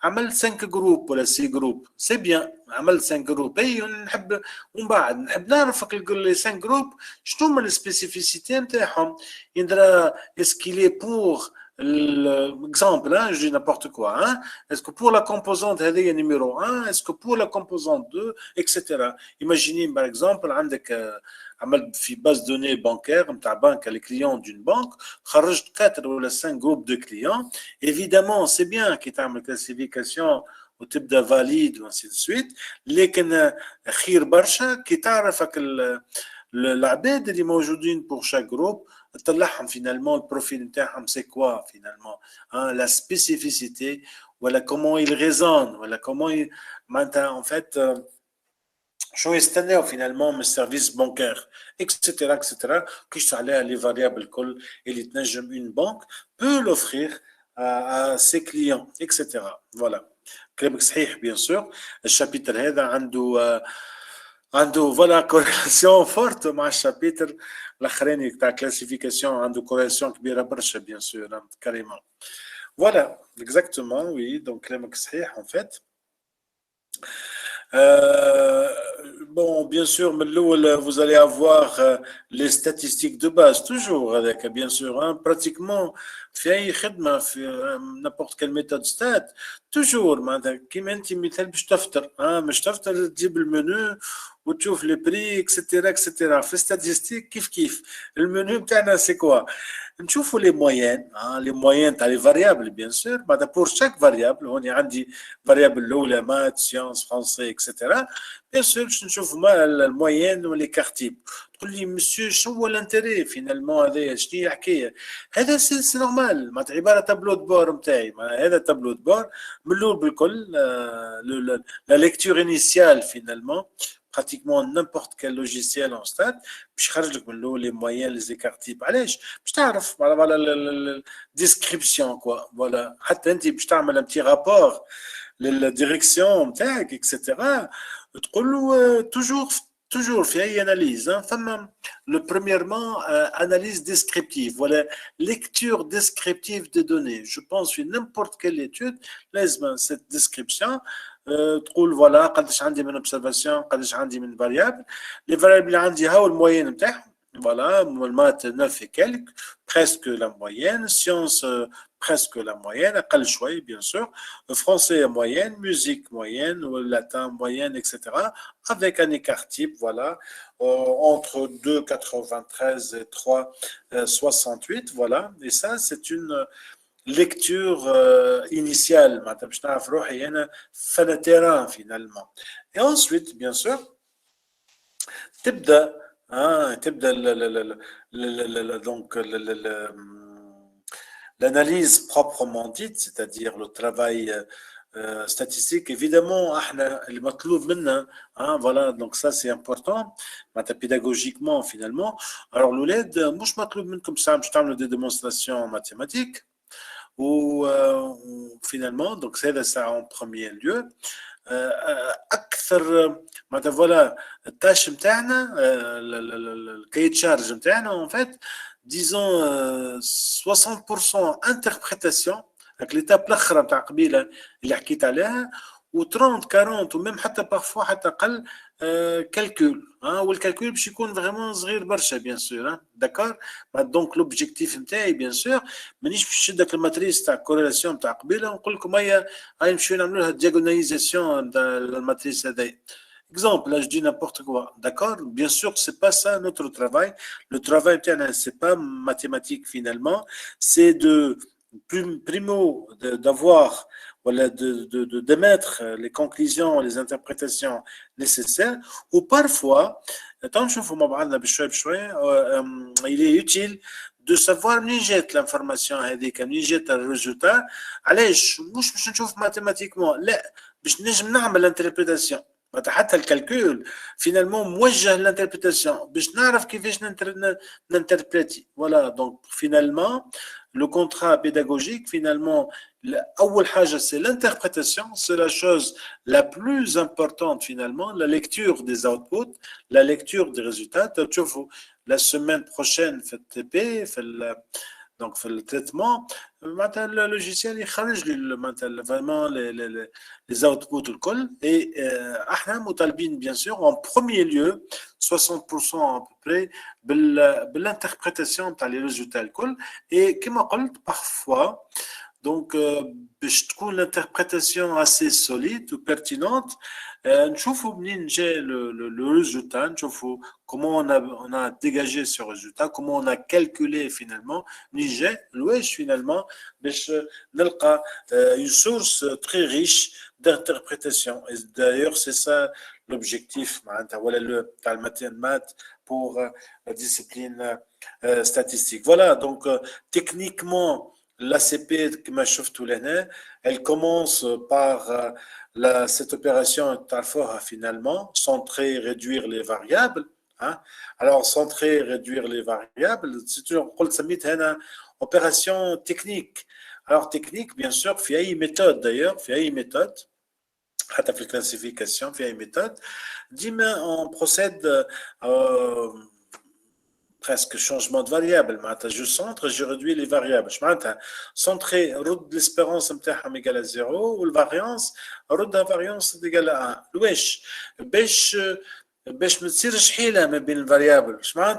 عملت 5 جروب ولا 6 جروب سي بيان عملت 5 جروب اي نحب ومن بعد نحب نعرف لي 5 جروب شنو هما السبيسيفيسيتي نتاعهم يندرا اسكيلي بور l'exemple, hein, je dis n'importe quoi, hein, est-ce que pour la composante numéro 1, est-ce que pour la composante 2, etc. Imaginez par exemple, عملت في base de données bancaire نتاع banque les clients d'une banque خرجت 4 ولا 5 groupes de clients. Évidemment, c'est bien كي تعمل classification وتبدا valide وانسي de suite, لكن خير برشا كي تعرفك العباد اللي موجودين pour chaque groupe تطلعهم finalement le profil نتاعهم c'est quoi finalement, hein, la spécificité voilà comment ils résonnent voilà comment ils en fait شو يستناو finalement من السيرفيس بانكير etc etc كيش عليها les variables الكل اللي تنجم une banque peut l'offrir à ses clients etc. voilà كلامك صحيح bien sûr. الشابيتر هذا عنده فوالا كوريلاسيون فورت مع الشابيتر الاخراني تاع كلاسيفيكاسيون عنده كوريلاسيون كبيره برشا بيان سور كاريمون فوالا اكزاكتومون وي دونك كلامك صحيح ان فيت. Bon, bien sûr, vous allez avoir les statistiques de base, toujours avec, bien sûr, hein, pratiquement, n'importe quelle méthode stat, toujours, كيما انت مثال باش تفطر مش تفطر تجيب المنيو وتشوف لي بري اكسترا اكسترا. في ستاتستيك كيف المنيو بتاعنا سي كوا نشوفوا لي موين تاع لي فاريابل بيان سور. بعد بور شاك فاريابل هوني عندي فاريابل الاولى مات سيونس فرونسي اكسترا بيان سور باش نشوف الموين ولي كارتيب. تقول لي مسيو شنو هو الانتري فينالمون هذايا شنو هي الحكايه هذا سي نورمال معناتها عباره تابلو دو بور نتاعي هذا تابلو دو بور من الاول بالكل لا ليكتور انيسيال فينالمون pratiquement n'importe quel logiciel en stat باش يخرج لك من الاول لي موين لي زيكار تيب. علاش باش تعرف فوالا الديسكريبسيون كوا فوالا حتى انت باش تعمل ان بتي رابور للديريكسيون نتاعك اكسيتيرا تقول له toujours في اي اناليز فما le premièrement analyse descriptive voilà lecture descriptive des données. Je pense que n'importe quelle étude لازم cette description تقول فوالا قداش عندي من اوبسيرفاسيون قداش عندي من فاريابل. لي فاريابل اللي عندي هاو الموين نتاعهم فوالا المات 9 et quelques presque la moyenne, sciences presque la moyenne, أقل شوي bien sûr, français moyenne, musique moyenne, latin moyenne, etc. avec un écart type voilà entre 2,93 et 3,68 voilà. Et ça c'est une lecture initiale باش نعرف روحي انا في التيران finalement. Et ensuite bien sûr تبدا donc l'analyse proprement dite, c'est-à-dire le travail statistique. Évidemment, احنا اللي مطلوب منا, hein, voilà, donc ça c'est important, pédagogiquement finalement. Alors l'ولاد مش مطلوب منكم ساعة باش تعملوا des démonstrations mathématiques ou finalement, donc c'est ça en premier lieu. اكثر معناتها فوالا التاش نتاعنا الكاي تشارج نتاعنا en fait disons 60% interprétation avec l'étape الاخرى نتاع قبيله اللي حكيت عليها و 30 40 وميم حتى بارفوا حتى اقل كالكول والكالكول باش يكون فريمون صغير برشا بيان سور داكور. دونك لوبجيكتيف نتاعي بيان سور مانيش باش نشد الماتريس تاع كوريلاسيون تاع قبيله ونقول لكم هيا نمشيو نعملوا لها دياغوناليزاسيون تاع الماتريس هذايا. Exemple, là je dis n'importe quoi, d'accord? Bien sûr, c'est pas ça notre travail. Le travail, c'est pas mathématique finalement, c'est de primo d'avoir voilà d'émettre les conclusions, les interprétations nécessaires. Ou parfois, il est utile de savoir منين جات l'information هذيك, منين جات الريزولتا. علاش مش باش نشوف ماتيماتيكمون, لا باش نجم نعمل interprétation. حتى الكالكول فينالمون موجه للانتربريتاسيون باش نعرف كيفاش ننتربريتي. فوالا دونك فينالمون لو كونترا بيداغوجيك فينالمون اول حاجه سي l'interprétation, c'est la chose la plus importante finalement, la lecture des outputs, la lecture des résultats. تشوفوا la semaine prochaine في الTP في donc في التريتمون معناتها اللوجيسيال يخرج لي vraiment les outputs الكل. et احنا مطالبين bien sûr en premier lieu 60% à peu près بالinterprétation تاع les résultats الكل. et كما قلت parfois donc باش تكون l'interprétation assez solide ou pertinente, نشوفوا منين جاء le résultat, نشوفوا comment on a dégagé ce résultat, comment on a calculé finalement منين جاء الواش finalement باش نلقى une source très riche d'interprétation. Et d'ailleurs c'est ça l'objectif معناتها ولا le تاع الماث pour la discipline statistique. Voilà, donc techniquement l'ACP, elle commence par cette opération finalement, centrer, réduire les variables. Hein. Alors, centrer, réduire les variables, c'est toujours une opération technique. Alors, technique, bien sûr, il y a une méthode d'ailleurs, il y a une méthode. حتى في الكلاسيفيكاسيون في أي méthode. ديما on procède presque changement de variable. Je centre, je réduis les variables. Centrer, رد l'espérance نتاعهم égale à 0 ou la variance, رد la variance égale à 1. لواش باش ما تصيرش حيلة ما بين الفاريابل. باش ما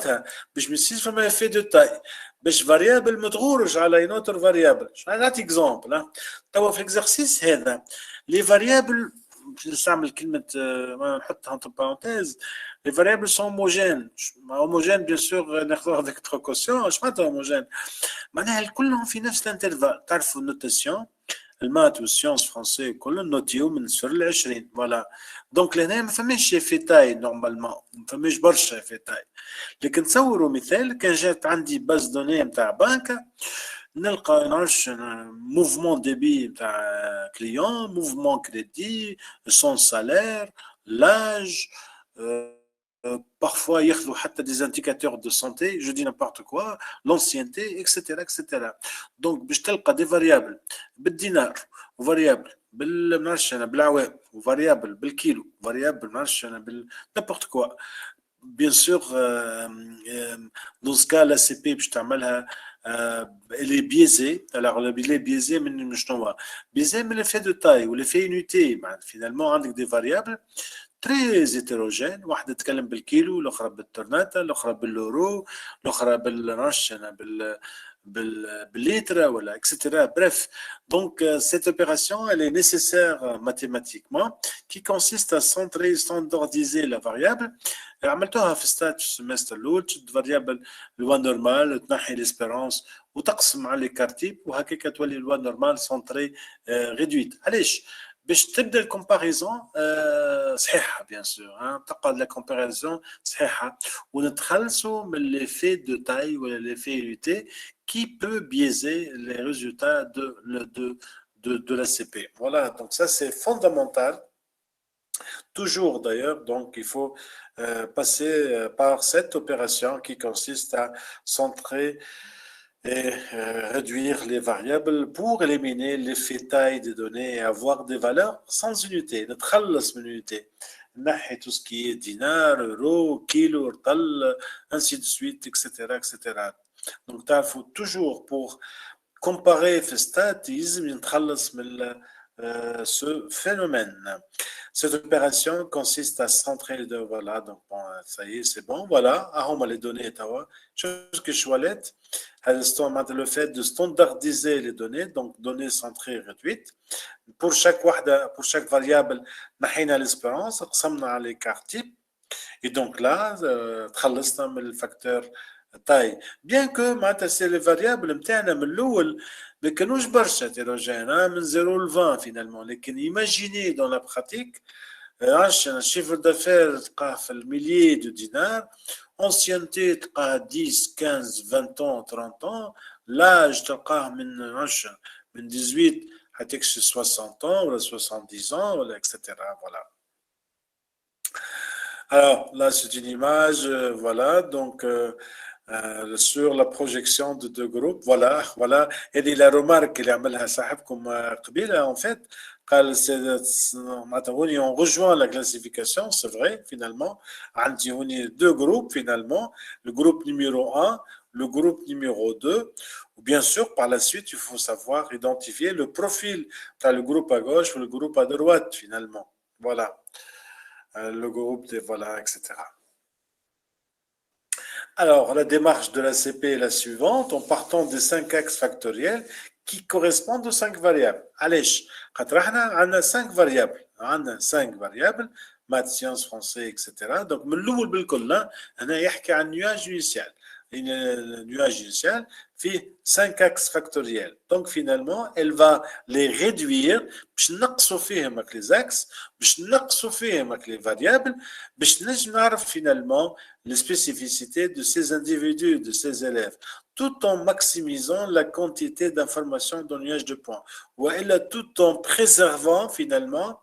يصيرش فما effet de taille. باش فاريابل ما تغورش على une autre variable. نعطي exemple. توا في l'exercice هذا les variables, je نستعمل كلمة نحطها entre parenthèses, les variables sont homogènes. Homogènes, bien sûr, avec précaution. Je معناتها homogène. معناها كلهم في نفس الانترفال. تعرفوا النوتاسيون المات والسيونس فرونسي كلهم نوتيو من 0 ل 20. فوالا دونك لهنا ما فماش في تاي نورمالمون, ما فماش برشا في تاي. لكن تصوروا مثال كان جات عندي باز دوني نتاع بنك, نلقى نعرفش موفمون ديبي نتاع كليون, موفمون كريدي, son salaire, l'âge, parfois ياخذوا حتى des indicateurs de santé, je dis n'importe quoi, l'ancienneté, etc. etc. donc باش تلقى des variables بالدينار, وفاريابل بالمعرفش انا بالعوام, وفاريابل بالكيلو, فاريابل معرفش انا n'importe quoi. bien sûr dans ce cas la CP باش تعملها elle est biaisée. Alors elle est biaisée من شنو هو biaisée من l'effet de taille ou l'effet unité. finalement عندك des variables très hétérogènes, واحدة تتكلم بالكيلو, الأخرى بالترناتا, الأخرى باليورو, الأخرى بالليتر ولا etc. Bref, donc cette opération elle est nécessaire mathématiquement, qui consiste à centrer, standardiser la variable. عملتوها في ستات في السمستر الأول, تشد فاريابل الوا نورمال, تنحي ليسبيرونس وتقسم على لي كارتيب, وهكاك تولي الوا نورمال سونتري ريدويت. علاش؟ باش تبدا الكومباريزون صحيحه بيان سور, تبقى لا كومباريزون صحيحه, ونتخلصوا من ليفي دو تاي ولا ليفي يونيتي qui peut biaiser les résultats de l'ACP. Voilà, donc ça c'est fondamental. Toujours d'ailleurs, donc il faut passer par cette opération qui consiste à centrer et réduire les variables pour éliminer l'effet taille des données et avoir des valeurs sans unité. نتخلص من unité. نحي tout ce qui est dinar, euro, kilo, tal, ainsi de suite, etc., etc. Donc, il faut toujours pour comparer في stats يلزم نتخلص من ce phénomène. Cette opération consiste à centrer les deux. Voilà, donc bon, ça y est, c'est bon. Voilà, on va les données. Chose que je choisis, le fait de standardiser les données, donc données centrées réduites. Pour chaque variable, on a l'espérance, on a l'écart type. Et donc là, on a le facteur taille. Bien que c'est les variables, mais que nous برشا hétérogène, من 0 à 20 finalement. Mais imaginez dans la pratique, un chiffre d'affaires في milliers de dinars, ancienneté 10, 15, 20 ans, 30 ans, l'âge تلقاه من 18 حتى 60 ans ou 70 ans, etc. Voilà. Alors là, c'est une image, voilà, donc sur la projection de deux groupes, voilà. Et la remarque qu'il a عملها صاحبكم قبيلة, en fait, on rejoint la classification, c'est vrai, finalement. عندي هوني deux groupes, finalement, le groupe numéro 1, le groupe numéro 2. Bien sûr, par la suite, il faut savoir identifier le profil, le groupe à gauche ou le groupe à droite, finalement. Voilà. Le groupe, voilà, etc. Alors, la démarche de la CP est la suivante, en partant des 5 axes factoriels qui correspondent aux 5 variables. Allez, on a 5 variables. On a 5 variables, maths, sciences, français, etc. Donc, من الأول بالكل هنا يحكي عن nuage initial. Le nuage initial fait 5 axes factoriels. Donc, finalement, elle va les réduire, باش نقصوا فيهم les axes, باش نقصوا فيهم les variables, باش نجم نعرف finalement les spécificités de ces individus, de ces élèves, tout en maximisant la quantité d'informations dans le nuage de points, ou tout en préservant finalement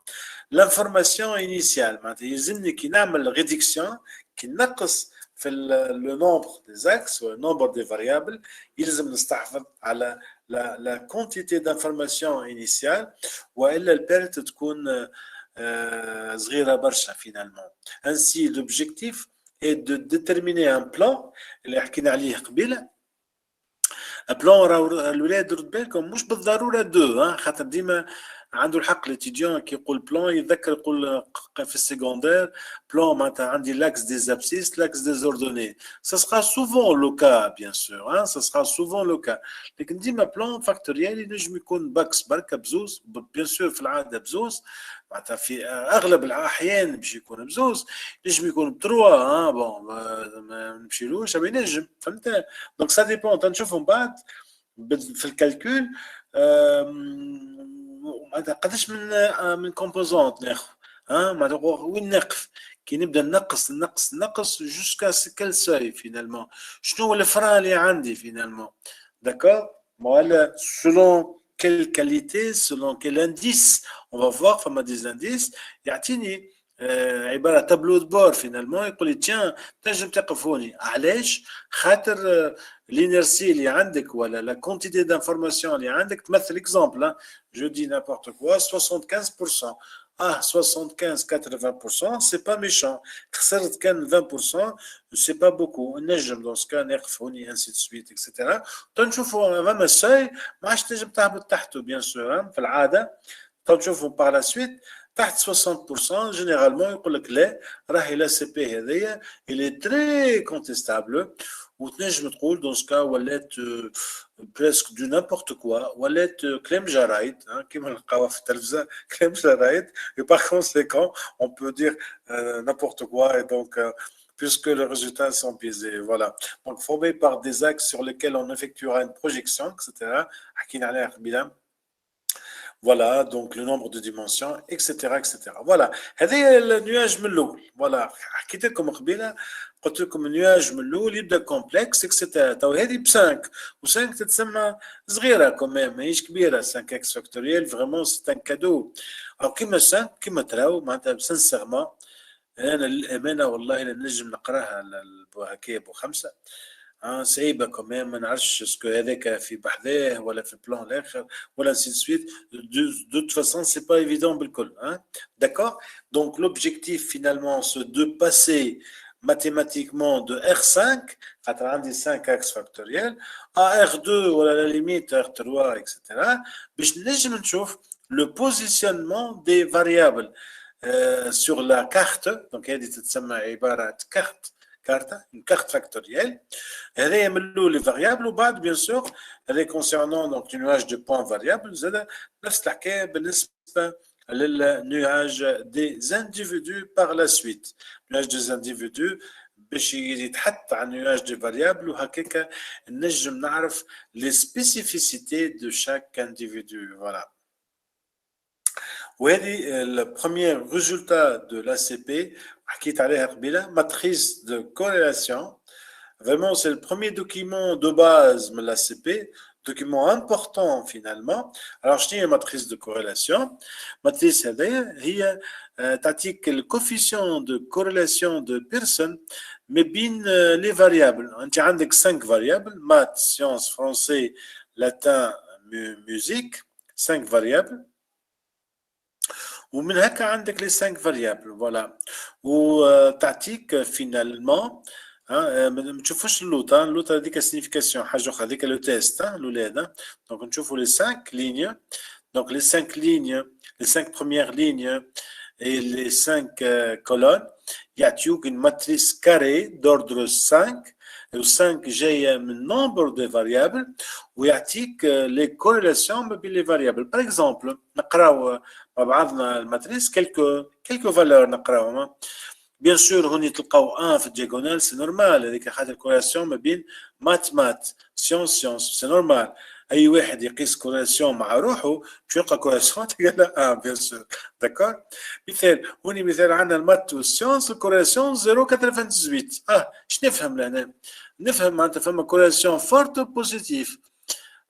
l'information initiale. يلزمني كي نعمل réduction, كي نقص في le nombre des axes ou le nombre des variables, يلزم نستحفظ على la quantité d'informations initiale, وإلا البيرت تكون صغيرة برشا finalement. Ainsi, l'objectif est de déterminer un plan اللي حكينا عليه قبيله. بلان الولاد رد بالكم مش بالضروره دو خاطر ديما عنده الحق ليتيديون كي يقول بلان يتذكر يقول في السيكوندير بلان معناتها عندي لاكس دي زابسيس لاكس دي زوردوني سا سرا سوفون لو كا بيان سور سا سرا سوفون لو كا لكن ديما بلان فاكتوريال ينجم يكون باكس بركه بزوز بيان سور في العاده بزوز معناتها في اغلب الاحيان باش يكون بزوز ينجم يكون بتروا بون ما نمشيلوش ما ينجم فهمت دونك سا ديبون تنشوفوا من بعد في الكالكول قداش من كومبوزونت ناخذ معناتها وين نقف كي نبدا نقص جوسكا كال ساي فينالمون شنو هو الفران اللي عندي فينالمون داكور ولا selon quelle qualité selon quel indice on va voir فما des indices يعطيني عباره تابلو دو بور فينالمون يقول لي تيان تنجم تقف هوني علاش خاطر l'inertie اللي عندك ولا la quantité d'information اللي عندك تمثل exemple je dis n'importe quoi 75% 75-80% c'est pas méchant خسرت كان 20% c'est pas beaucoup نجم dans ce cas نقف هوني ainsi de suite etc تنشوفوا امام الساي ما عادش تنجم تهبط تحته bien sûr في العاده تنشوفوا par la suite تحت 60% généralement يقول لك لا راهي لا سي بي هذيا il est très contestable وتنجم تقول dans ce cas ولات presque du n'importe quoi ولات كلام جرايد كما نلقاوها في التلفزه كلام جرايد et par conséquent on peut dire n'importe quoi et donc puisque les résultats sont biaisés voilà donc formés par des axes sur lesquels on effectuera une projection etc حكينا عليها قبيله Voilà, donc le nombre de dimensions, etc. etc. Voilà, هذا النياج من الأول. Voilà, حكيت لكم قبيلة قلت لكم النياج من الاول يبدا كومبلكس اكسترا. تو هذه ب 5 و5 تتسمى صغيره كمان ماهيش كبيره. 5 اكس فاكتوريال فريمون سي ان كادو. او كيما 5 كيما تراو معناتها سانسيرمون انا للامانه والله لا نجم نقراها هكايا بو 5 صعيبه كمان. ما نعرفش اسكو هذاك في بحذاه ولا في البلان الاخر ولا سي سويت. دو toute façon c'est pas évident بالكل. D'accord. Donc l'objectif finalement c'est de passer mathématiquement de R5 خاطر عندي 5 axes factoriels à R2 ولا à la limite R3 etc. باش نجم نشوف le positionnement des variables sur la carte. Donc هذه تتسمى عباره carte, une carte factorielle. هذه من الاول les variables وبعد bien sûr هذه concernant donc le nuage de points variables زاد نفس الحكايه بالنسبه للنياج des individus par la suite. nuage des individus باش يتحط على النياج des variables وهكاك نجم نعرف les spécificités de chaque individu. Voilà. وهذه le premier résultat de l'ACP حكيت عليها قبيله matrice de corrélation. Vraiment c'est le premier document de base de l'ACP, document important finalement. Alors je dis une matrice de corrélation. Matrice هي تعطيك le coefficient de corrélation de Pearson mais بين les variables. انت عندك 5 variables maths, sciences, français, latin, musique, 5 variables. ومن هكا عندك les 5 variables. Voilà. وتعطيك finalement ما تشوفوش اللوط هذيك السينيفيكاسيون حاجه اخرى هذيك لو تيست الاولاد. دونك نشوفوا les 5 lignes. Donc les 5 lignes, les 5 premières lignes et les 5 colonnes يعطيوك une matrice carrée d'ordre 5 و 5 جايه من nombre de variables ويعطيك les corrélations ما بين les variables. Par exemple نقراو مع بعضنا الماتريس quelques valeurs نقراوهم. Bien sûr هوني تلقاو 1 في الدياغونال سي نورمال هذيك خاطر كوريلاسيون ما بين مات سيونس سي نورمال. اي واحد يقيس كوريلاسيون مع روحه باش يلقى كوريلاسيون تلقى 1 بيان سور. داكور. مثال هوني مثال عندنا المات والسيونس الكوريلاسيون 0.98. اش نفهم لهنا؟ نفهم معناتها فما كوريلاسيون فورت بوزيتيف.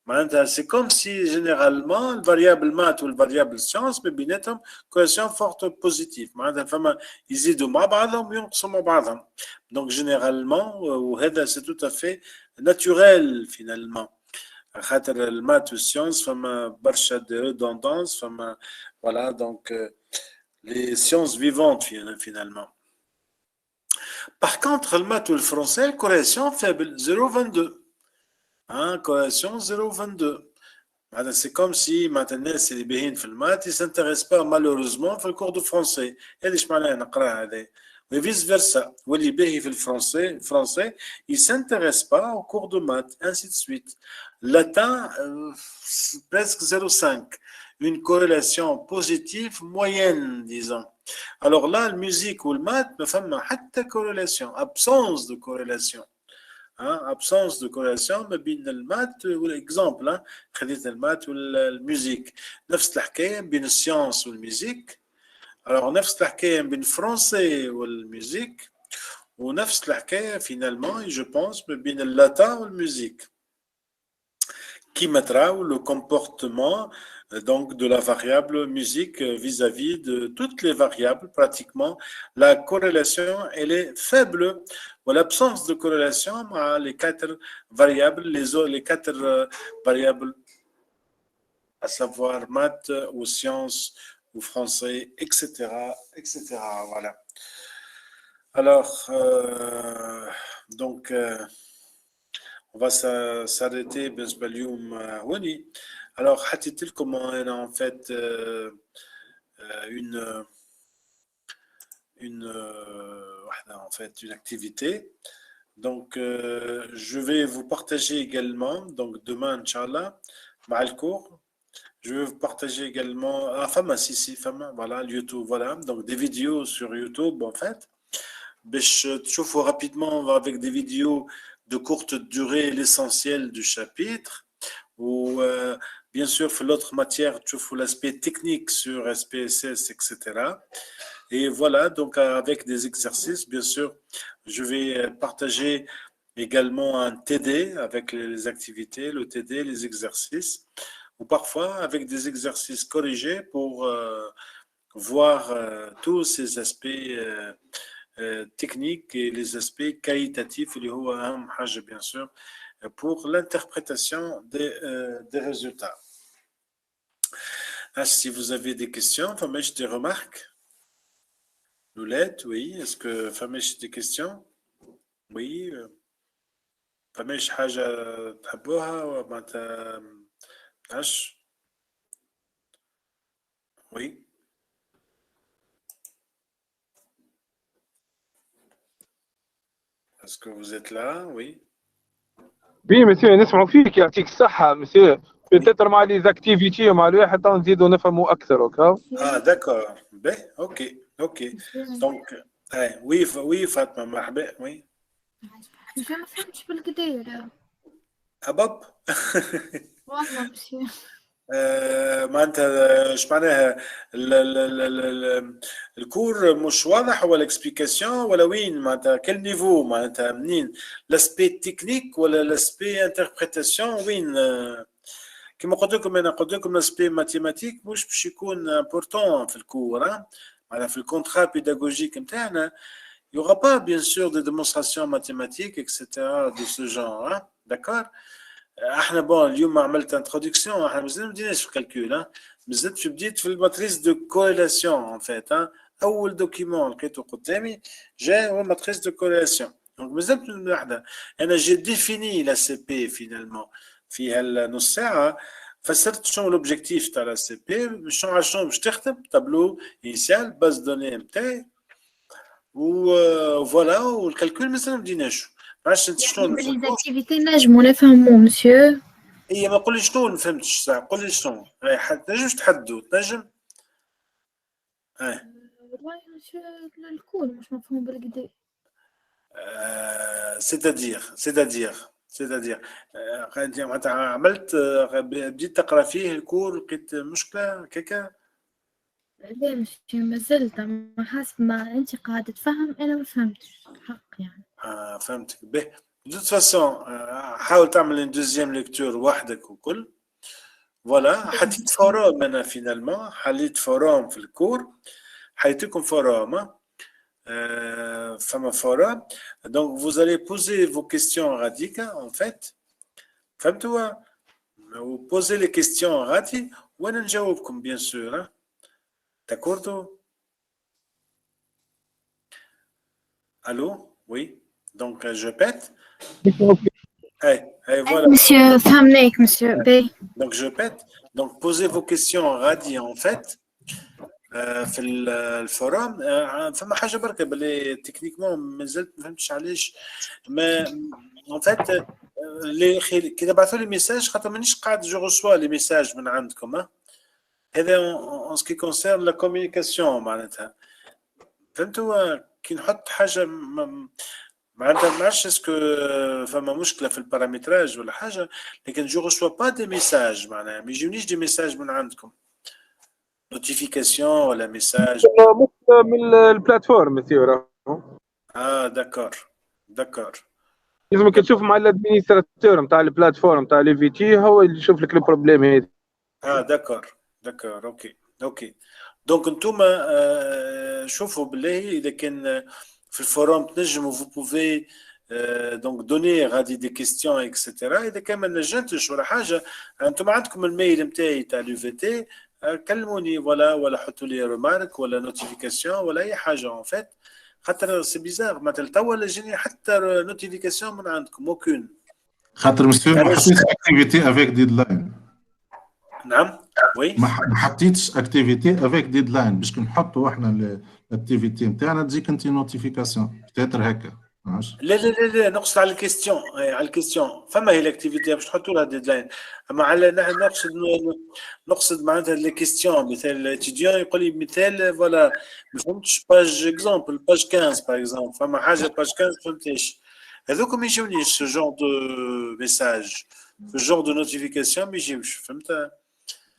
معناتها سي كوم سي جينيرالمون الفاريابل مات والفاريابل سيونس ما بيناتهم كوريلاسيون فورت بوزيتيف. معناتها فما يزيدوا مع بعضهم وينقصوا مع بعضهم. دونك جينيرالمون وهذا سي تو افي ناتوريل فينالمون خاطر المات والسيونس فما برشا دي ريدوندونس فما فوالا. دونك لي سيونس فيفونت فينالمون. Par contre le maths ou le français corrélation faible 0.22. Corrélation 0.22. C'est comme si maintenant c'est les béhines في المات ils s'intéressent pas malheureusement في الcours de français. هذه معناها نقراها هذه. Et vice versa. واللي باهي في français il s'intéresse pas au cours de maths ainsi de suite. Latin presque 0.5. Une corrélation positive moyenne disons. Alors là la musique ou le maths ما فما حتى corrélation, absence de corrélation. absence de corrélation ما بين المات والاكزامبل. خديت المات والميوزيك نفس الحكايه بين السيونس والميوزيك. alors نفس الحكايه بين الفرنسي والميوزيك ونفس الحكايه finalement je pense ما بين اللاتين والميوزيك. كيما تراو le comportement donc de la variable musique vis-à-vis de toutes les variables pratiquement la corrélation elle est faible. L'absence de corrélation à les 4 variables, les 4 variables, à savoir maths ou sciences ou français, etc., etc. Voilà. Alors, donc, on va s'arrêter بالنسبة اليوم هوني. Alors, حطيت لكم en fait une activité. Donc je vais vous partager également donc demain inchallah مع الcours je vais vous partager également fama voilà YouTube voilà donc des vidéos sur YouTube en fait باش تشوفوا rapidement avec des vidéos de courte durée l'essentiel du chapitre ou bien sûr في l'autre matière تشوفوا l'aspect technique sur SPSS etc. Et voilà, donc avec des exercices, bien sûr, Je vais partager également un TD avec les activités, le TD, les exercices, ou parfois avec des exercices corrigés pour voir tous ces aspects techniques et les aspects qualitatifs, bien sûr, pour l'interprétation des résultats. Si vous avez des questions, des remarques? Loulette, oui. Est-ce que فماش des questions? Oui. فماش حاجة تحبوها معناتها متعرفش؟ Oui. Est-ce que vous êtes là? Oui. بي مسيو نسمعوا فيك يعطيك الصحة مسيو بيتيتر مع لي زاكتيفيتي ومع الواحد تو نزيدوا نفهموا أكثر وكا. D'accord. Ben, ok. Donc, oui, oui, Fatma, مرحبا, oui. مسيو ما فهمتش بالكدا حباب. والله مسيو معناتها ايش معناها الكور مش واضح ولا الاكسبليكاسيون ولا وين معناتها كل نيفو معناتها منين لاسبي تكنيك ولا لاسبي انتربريتاسيون وين كما قلت لكم انا قلت لكم لاسبي ماتيماتيك مش باش يكون امبورطون في الكور معناتها في الكونترا بيداغوجيك نتاعنا il y aura pas bien sûr des démonstrations mathématiques etc de ce genre d'accord. احنا بون اليوم عملت انتروداكسيون احنا مازال ما بديناش في الكالكول مازلت بديت في الماتريس دو كوريلاسيون ان فيت اول دوكيمون لقيته قدامي جا هو ماتريس دو كوريلاسيون دونك مازلت وحده انا جي ديفيني لا سي بي فينالمون في هالنص ساعه فسرت شنو لوبجيكتيف تاع لا سي بي شنو باش تخدم تابلو انيسيال باز دوني نتاعي و فوالا والكالكول مازال ما بديناش معلش انت شلون لي زاكتيفيتي نجمو نفهمو مسيو هي ما قولي شنو ما فهمتش صح قول لي شنو تنجمش تحددوا تنجم والله مسيو الكل مش مفهوم بالكدا سيتادير انت معناتها عملت بديت تقرا فيه الكور لقيت مشكله كيكا لا مسيو مازلت ما حسب ما انت قاعده تفهم انا ما فهمتش حق يعني فهمتك به دو فاسون حاول تعمل ان دوزيام ليكتور وحدك وكل فوالا حطيت فوروم انا فينالمون حليت فوروم في الكور حيتكم فوروم فما فوروم دونك vous allez poser vos questions غاديك en fait فهمتوا و poser les questions غادي وانا نجاوبكم bien sûr d'accordo allô oui donc je pète voilà. مسيو فهمناك مسيو باي Donc je pète. Donc posez vos questions غادي en fait في الفورم فما حاجه بركه باللي تكنيكمون مازلت ما فهمتش علاش ما en fait اللي كي تبعثوا لي ميساج خاطر مانيش قاعد جو ريسوا لي ميساج من عندكم هذا en ce qui concerne la communication معناتها فهمتوا كي نحط حاجه معناتها ما نعرفش اسكو فما مشكله في البارامتراج ولا حاجه لكن جو ريسوا با دي ميساج معناها ما يجونيش دي ميساج من عندكم نوتيفيكاسيون ولا ميساج من البلاتفورم مسيو راهو داكور لازمك تشوف مع الادمينستراتور نتاع البلاتفورم نتاع لي في تي هو اللي يشوف لك البروبليم هذه داكور اوكي دونك انتوما شوفوا بالله اذا كان في الفوروم تنجموا vous pouvez donc donner غادي دي كيستيون اكسترا اذا كان ما نجمتش ولا حاجه انتم عندكم الميل نتاعي تاع لو في تي كلموني ولا حطوا لي ريمارك ولا نوتيفيكاسيون ولا اي حاجه ان فيت خاطر سي بيزار مثلا توا لا جاني حتى نوتيفيكاسيون من عندكم اوكون خاطر مسيو ما حطيتش اكتيفيتي افيك ديدلاين نعم وي ما حطيتش اكتيفيتي افيك ديدلاين باش نحطوا احنا الاكتيفيتي نتاعنا تجيك انت نوتيفيكاسيون بتاتر هكا لا نقصد على الكيستيون فما هي الاكتيفيتي باش تحطوا لها ديدلاين اما على نقصد معناتها لي كيستيون مثال الاتيديون يقول لي مثال فوالا ما فهمتش باج اكزومبل باج 15 باغ اكزومبل فما حاجه باج 15 ما فهمتش هذوك ما يجونيش سو جور دو ميساج سو جور دو نوتيفيكاسيون ما يجيوش فهمت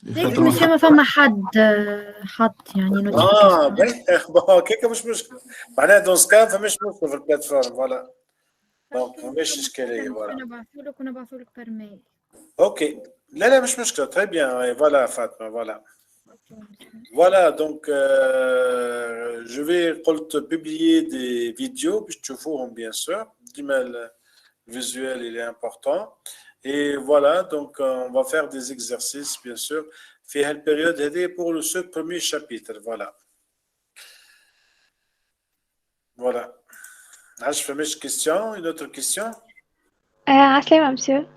ليك ماشي ما فما حد حط يعني اه نوتيفيكيشن. بون كيكا مش مشكل معناها دون سكان فمش مشكل في البلاتفورم فوالا دونك فماش اشكاليه فوالا نبعثولك ونبعثولك بار ميل. اوكي لا مش مشكله تري بيان فوالا فاطمه فوالا Voilà, donc je vais publier des vidéos, puis tu vois bien sûr, l'email visuel il est important. Et voilà, donc on va faire des exercices bien sûr. Fait la période aidée pour ce premier chapitre, voilà. Voilà. Ah, je fais mes questions, une autre question. عسلامة مسيو.